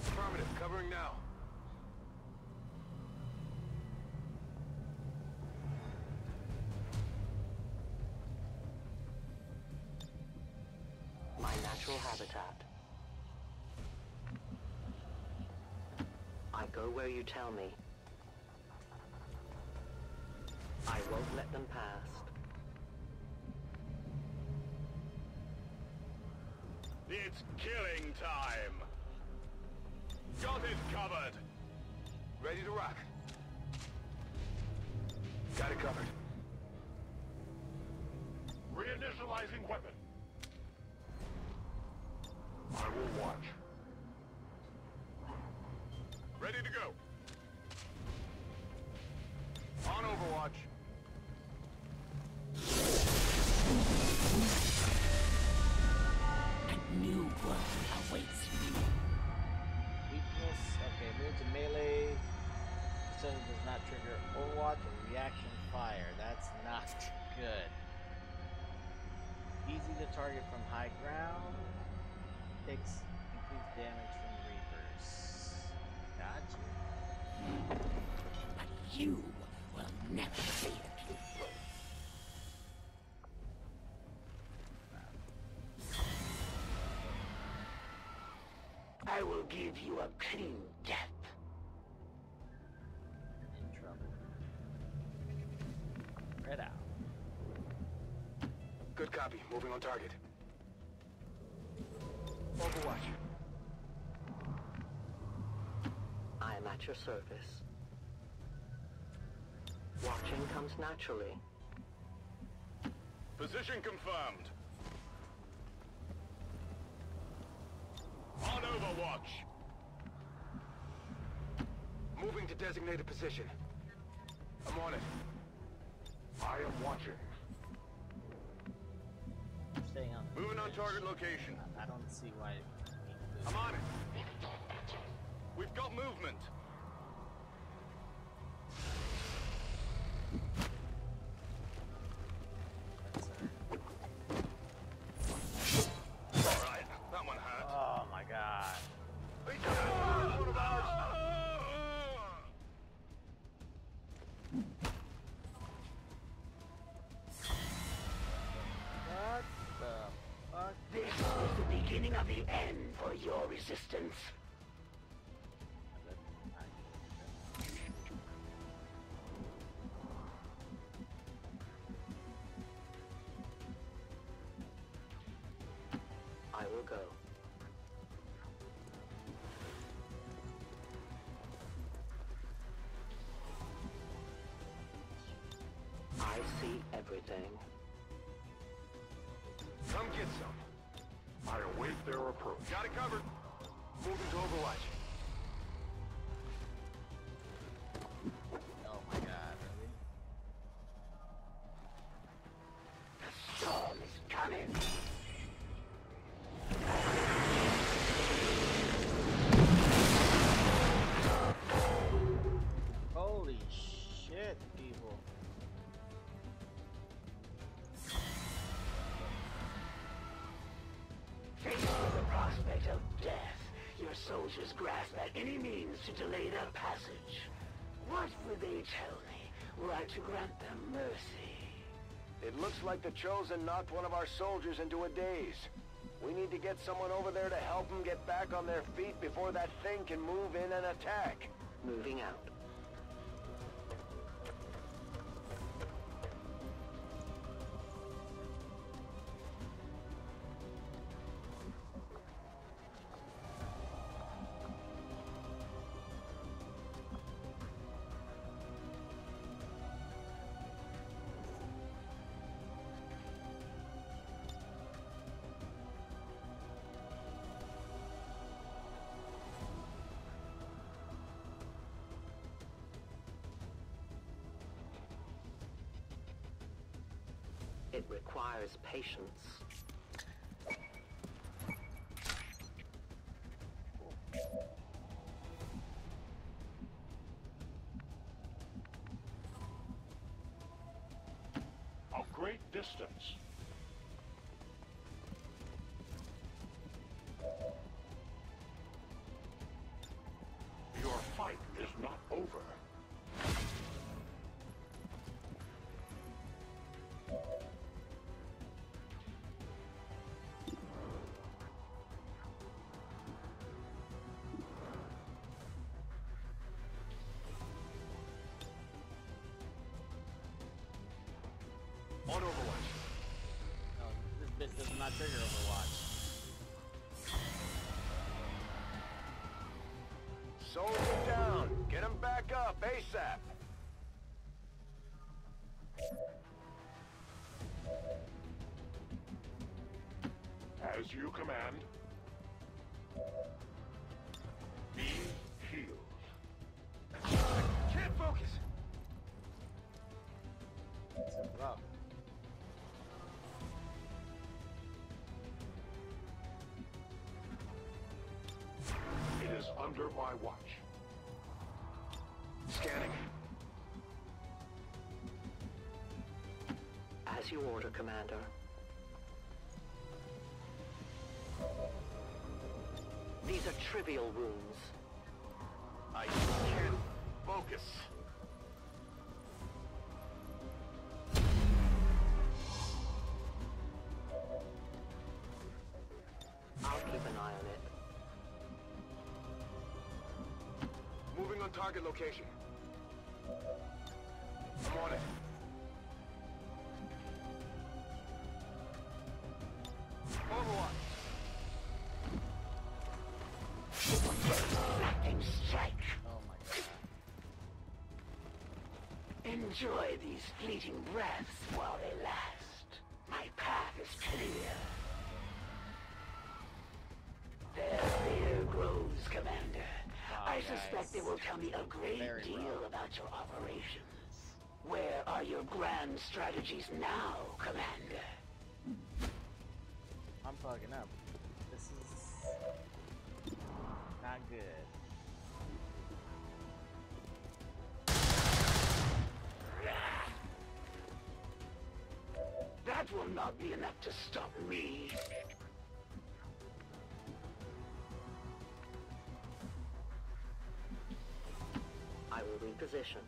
Affirmative, covering now. My natural habitat. I go where you tell me. I won't let them past. It's killing time. Got it covered. Ready to rock. Got it covered. Reinitializing weapon. I will watch. Ready to go. says it does not trigger Overwatch or reaction fire. That's not good. Easy to target from high ground. Takes increased damage from Reapers. Gotcha. But you will never see it. I will give you a clean death. In trouble. Red out. Good copy. Moving on target. Overwatch. I am at your service. Watching comes naturally. Position confirmed. On Overwatch. Moving to designated position. I'm on it. I am watching. Staying on. Moving on target location. I don't see why. I'm on it. We've got movement. All right, that one hurt. Oh my god. One of ours. What the fuck? This is the beginning of the end for your resistance. I will go. I see everything. Come get some. I await their approach. Got it covered. Moving to Overwatch. Oh my god, really? The storm is coming. Holy shit, people. Faced with the prospect of death, your soldiers grasp at any means to delay their passage. What will they tell me? Were I to grant them mercy? It looks like the Chosen knocked one of our soldiers into a daze. We need to get someone over there to help them get back on their feet before that thing can move in and attack. Moving out. It requires patience. A great distance. Your fight is not over. On Overwatch. No, this bitch does not trigger Overwatch. Soldier down. Get him back up ASAP. As you command. Be healed. Can't focus. It's rough. It is under my watch. Scanning. As you order, Commander. These are trivial wounds. I can't focus. I'll keep an eye on it. Moving on target location. I'm on it. Overwatch. Lightning strike. Oh my god. Enjoy these fleeting breaths while they last. My path is clear. Their fear grows, Commander. I suspect they will tell me a great deal about your operations. Where are your grand strategies now, Commander? I'm fucking up. This is not good. That will not be enough to stop me. I will reposition.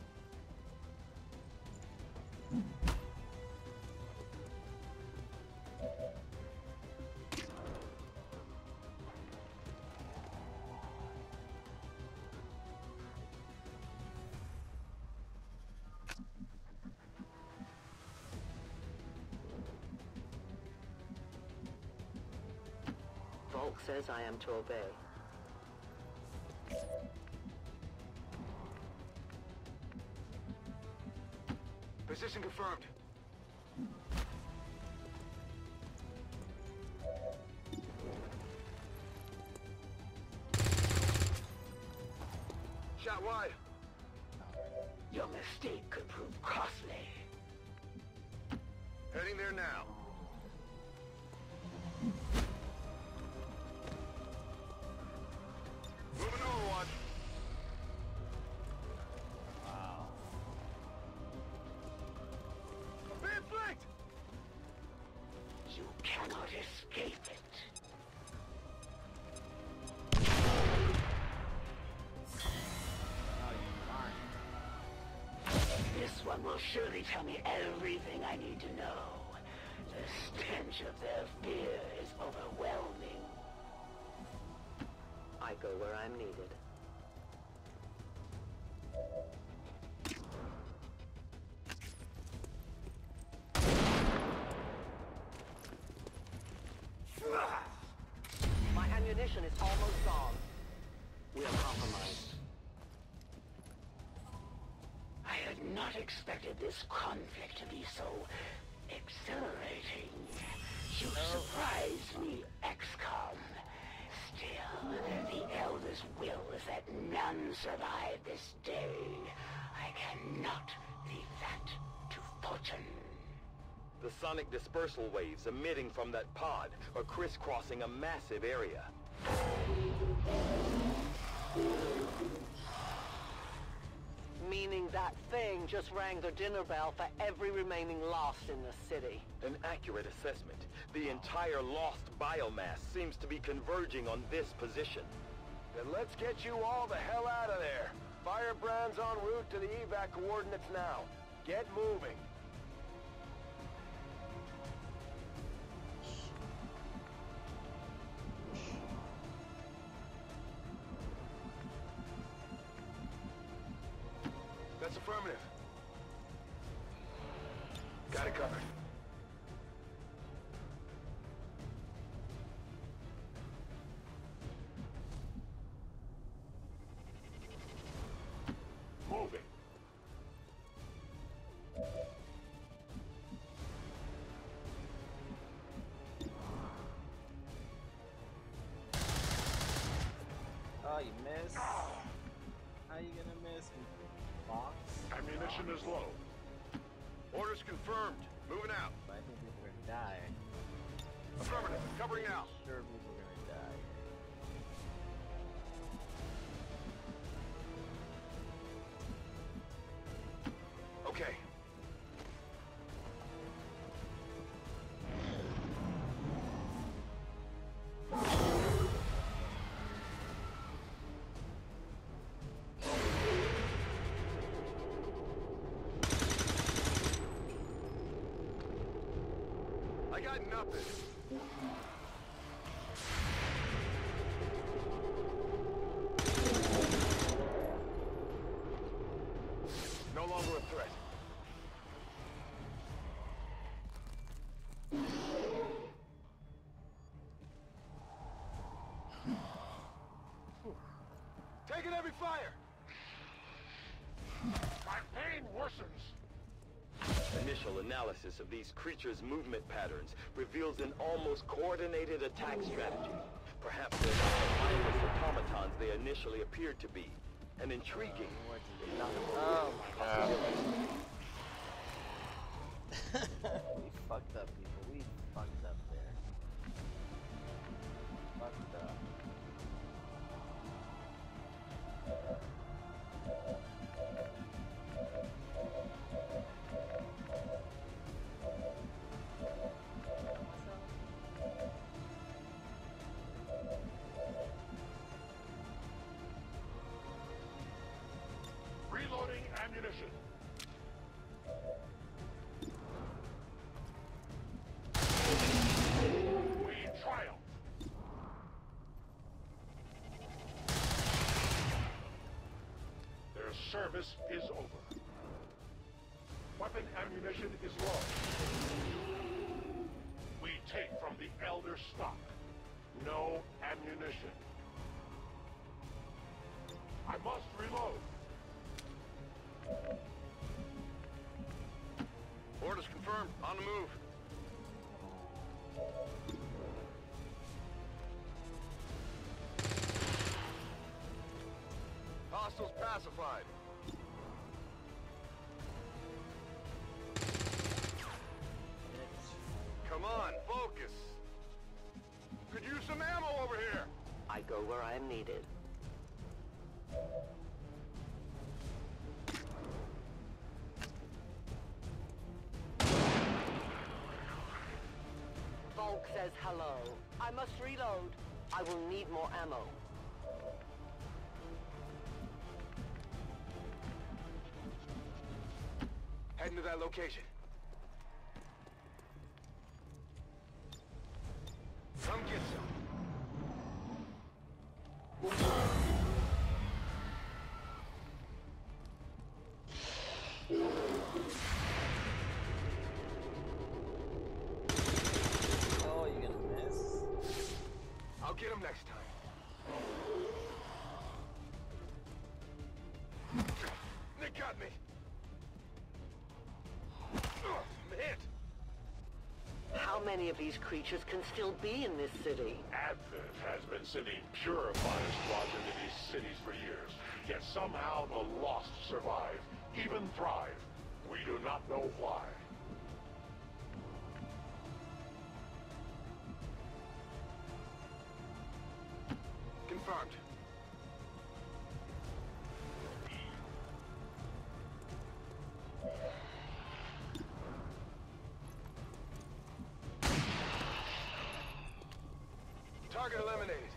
Volk says I am to obey. Position confirmed. Shot wide. Your mistake could prove costly. Heading there now. Moving Overwatch. Wow. I'm being flanked! You cannot escape it. Oh, you aren't. This one will surely tell me everything I need to know. The stench of their fear is overwhelming. I go where I'm needed. My ammunition is almost gone. We are compromised. I had not expected this conflict to be so exhilarating. You surprised me, XCOM. Still, the Elder's will is that none survive this day. I cannot leave that to fortune. The sonic dispersal waves emitting from that pod are crisscrossing a massive area. Meaning that thing just rang the dinner bell for every remaining lost in the city. An accurate assessment. The entire lost biomass seems to be converging on this position. Then let's get you all the hell out of there. Firebrand's en route to the evac coordinates now. Get moving. That's affirmative. Got it covered. Moving. Oh, you missed. How you gonna miss? Box? Ammunition is low. Orders confirmed. Moving out. I think people are gonna die. Affirmative. Covering now. Sure, people are gonna die. Okay. got nothing. No longer a threat. Taking every fire! My pain worsens. Initial analysis of these creatures' movement patterns reveals an almost coordinated attack strategy. Perhaps they're not the mindless automatons they initially appeared to be. An intriguing, if not Oh my god. possibility. We fucked up, people. We fucked up there. Fucked up. Reloading ammunition. We triumph. Their service is over. Weapon ammunition is low. We take from the Elder stock. No ammunition. I must reload. Orders confirmed. On the move. Hostiles pacified. Come on, focus. Could use some ammo over here. I go where I am needed. Volk says hello. I must reload. I will need more ammo. Heading to that location. Come get some. Oh, you're gonna miss? I'll get him next time. They got me. I'm hit. How many of these creatures can still be in this city? Advent has been sending purifying squads into these cities for years, yet somehow the lost survive, even thrive. We do not know why. Confirmed. Target eliminated.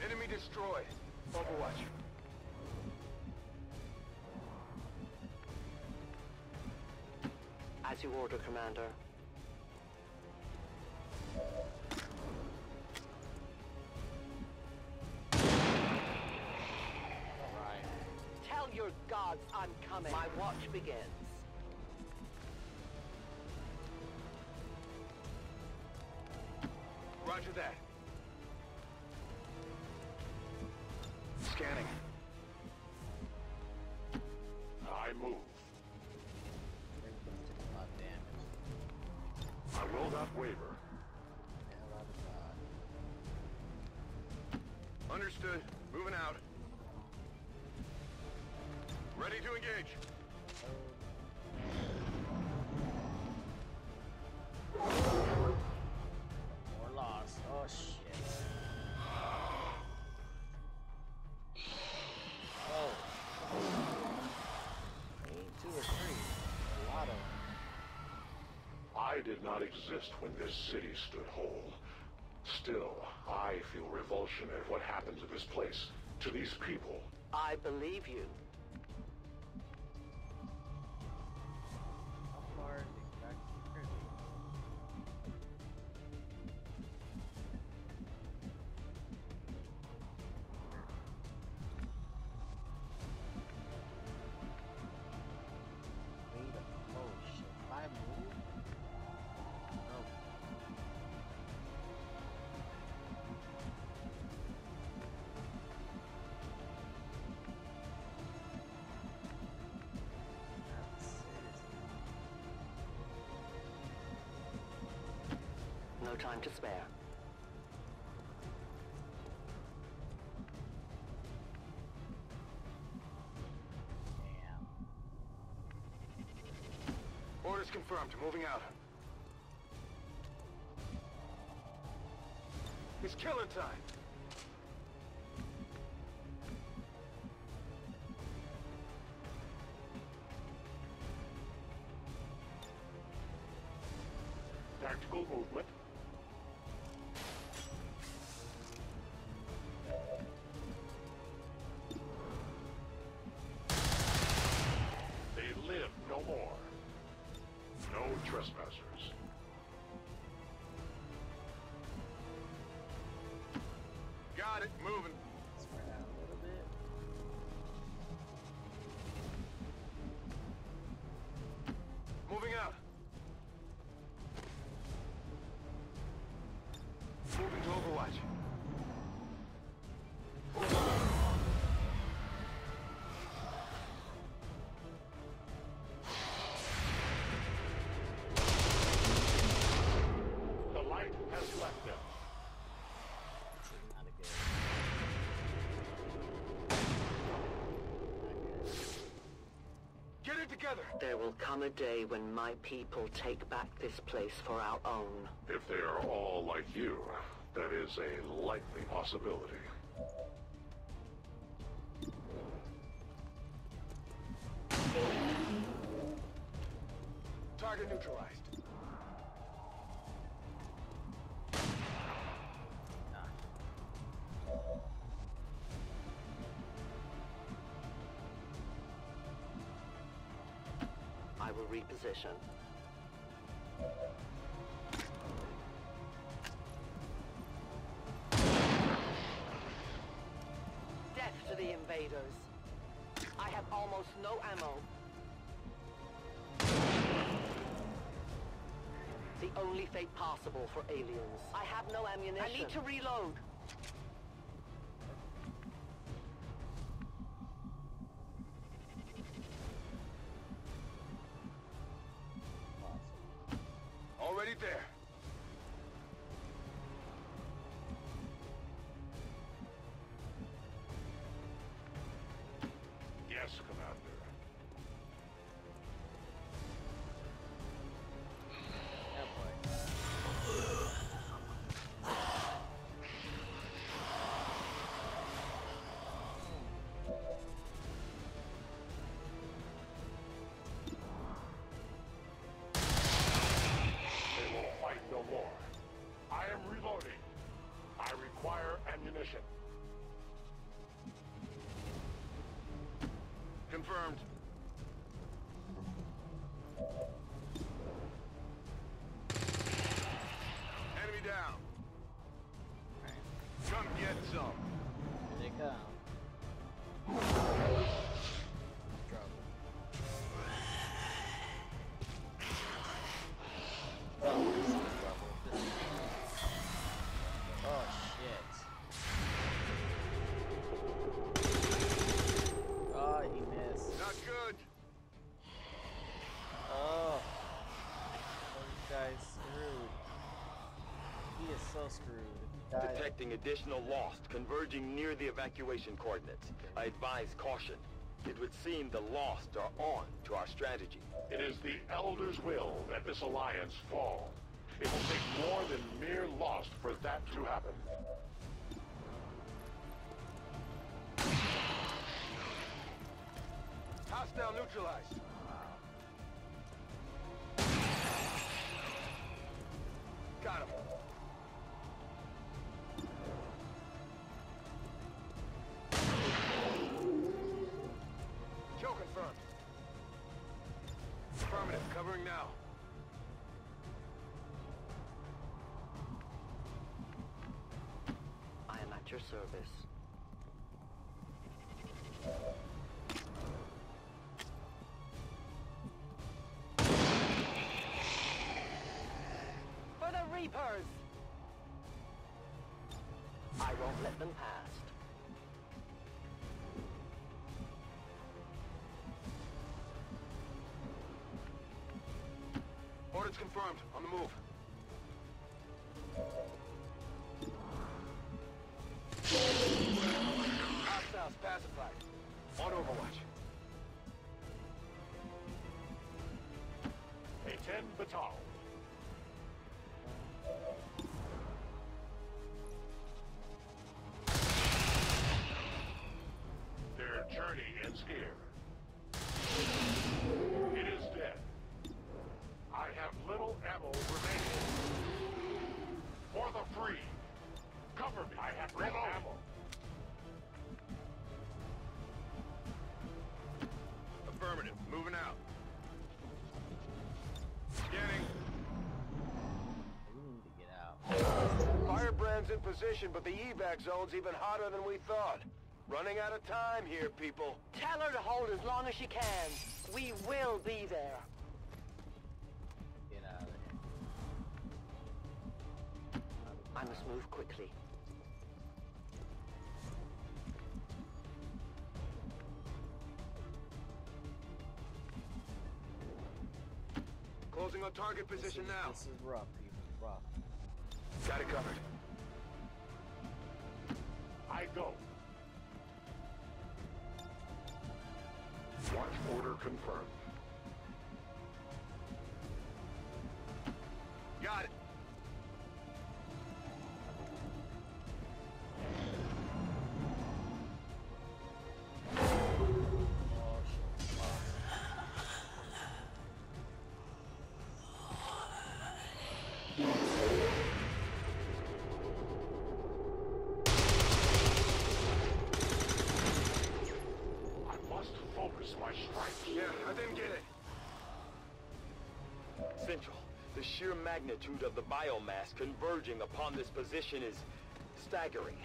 Enemy destroyed. Overwatch. As you order, Commander. Alright. Tell your gods I'm coming. My watch begins. Roger that. Scanning. I move. A lot of damage. I will not waver. Hell out of God. Understood. Moving out. Ready to engage. More loss. Oh shit. Oh. Ain't 2 or 3. A lot of them. I did not exist when this city stood whole. Still, I feel revulsion at what happened to this place, to these people. I believe you. no time to spare. Orders confirmed. Moving out. It's killing time. Tactical movement. They live no more. No trespassers. Got it. Moving. Spread out a little bit. Moving out. Moving to Overwatch. The light has left them. Not a good. Get it together. There will come a day when my people take back this place for our own. If they are all like you, that is a likely possibility. Target neutralized. I will reposition. Death to the invaders. I have almost no ammo. The only fate possible for aliens. I have no ammunition. I need to reload. Already there. Yes, Commander. They will fight no more. I am reloading. I require ammunition. Confirmed. Enemy down. Come get some. Here they come. Drop it. Oh, this is trouble. Oh shit. Oh, he missed. Not good. Oh. This guy's screwed. He is so screwed. If he dies- Detecting additional Lost converging near the evacuation coordinates. I advise caution. It would seem the Lost are on to our strategy. It is the Elder's will that this alliance fall. It will take more than mere loss for that to happen. Hostile neutralized. Got him. Kill confirmed. Affirmative. Covering now. I am at your service. For the Reapers! I won't let them past. Orders confirmed. On the move. classified. On Overwatch. A-10 Batal. Their journey ends here. It is dead. I have little ammo remaining. For the free. Cover me. I have little ammo. Affirmative. Moving out. Scanning. We need to get out. Firebrand's in position, but the evac zone's even hotter than we thought. Running out of time here, people. Tell her to hold as long as she can. We will be there. Get out of here. I must move quickly. Closing on target position now. This is rough, people. Rough. Got it covered. I go. Watch order confirmed. Got it. Central, the sheer magnitude of the biomass converging upon this position is staggering.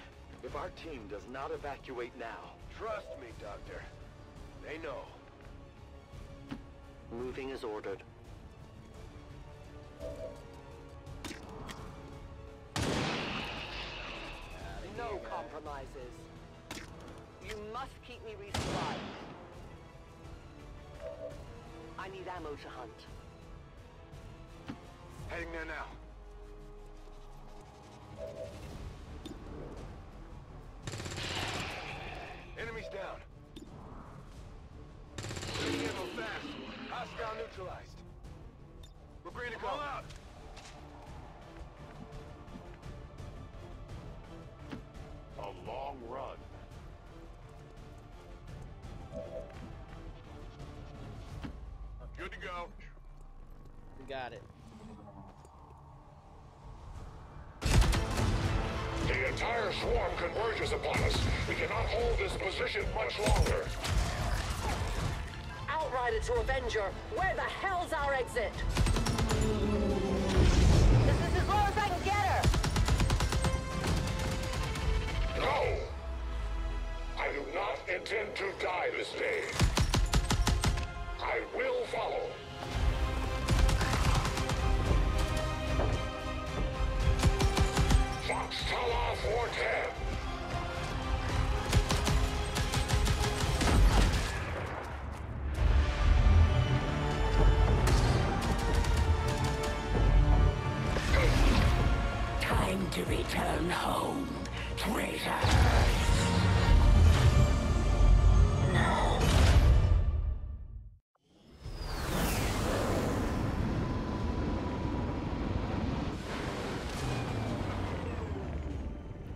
If our team does not evacuate now... Trust me, Doctor. They know. Moving as ordered. No compromises. You must keep me resupplied. I need ammo to hunt. Heading there now. Enemies down. Taking ammo fast. Hostile neutralized. We're green to go. All out. A long run. Good to go. We got it. The entire swarm converges upon us. We cannot hold this position much longer. Outrider to Avenger, where the hell's our exit? This is as low as I can get her! No! I do not intend to die this day. I will follow. Fox Tower 410. Time to return home, traitors. No.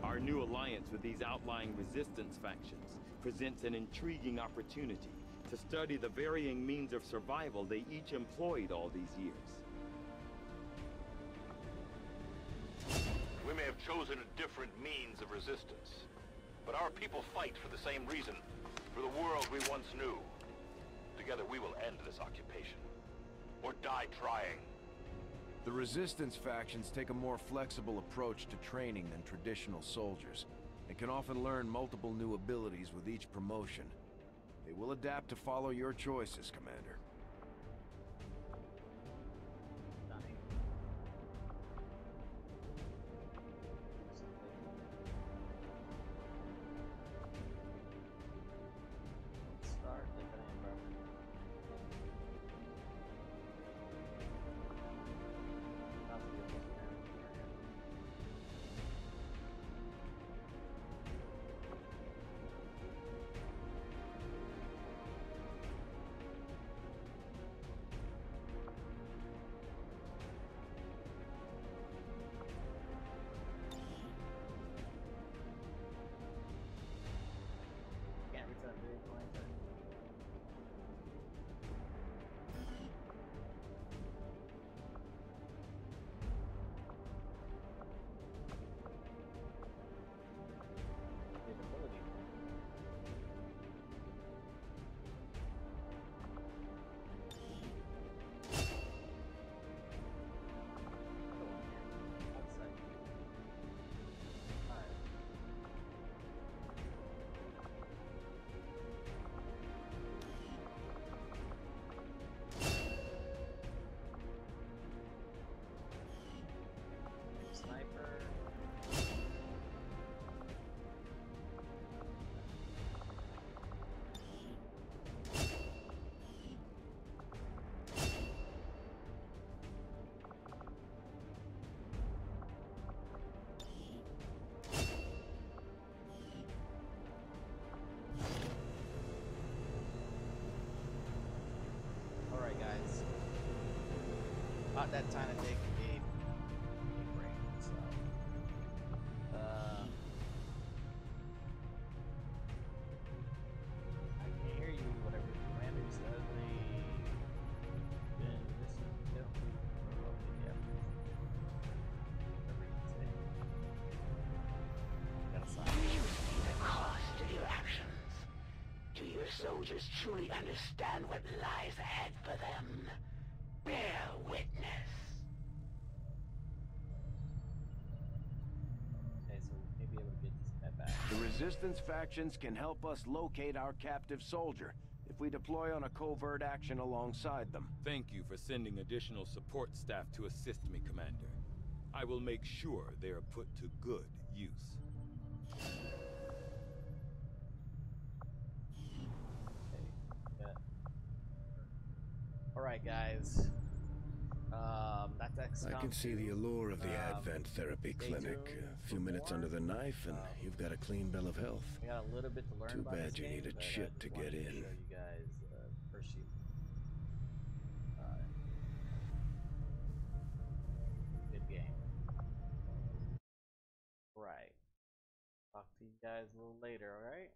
Our new alliance with these outlying resistance factions presents an intriguing opportunity to study the varying means of survival they each employed all these years. We may have chosen a different means of resistance, but our people fight for the same reason, for the world we once knew. Together we will end this occupation, or die trying. The Resistance factions take a more flexible approach to training than traditional soldiers, and can often learn multiple new abilities with each promotion. They will adapt to follow your choices, Commander. about that time to take a break. So, I can hear you. Whatever the commander says, been listening to. Yeah. Whatever you say. Gotta sign. You see the cost of your actions. Do your soldiers truly understand what lies ahead for them? Bear witness. Okay, so we may be able to get this guy back. The Resistance factions can help us locate our captive soldier if we deploy on a covert action alongside them. Thank you for sending additional support staff to assist me, Commander. I will make sure they are put to good use. Alright, guys. That's XCOM. I can see the allure of the Advent Therapy stay Clinic. tuned A few minutes more. under the knife, and you've got a clean bill of health. We got a little bit to learn Too about bad this you game, need a but chip I to just wanted get in. show you guys first you. Good game. Right. Talk to you guys a little later, alright?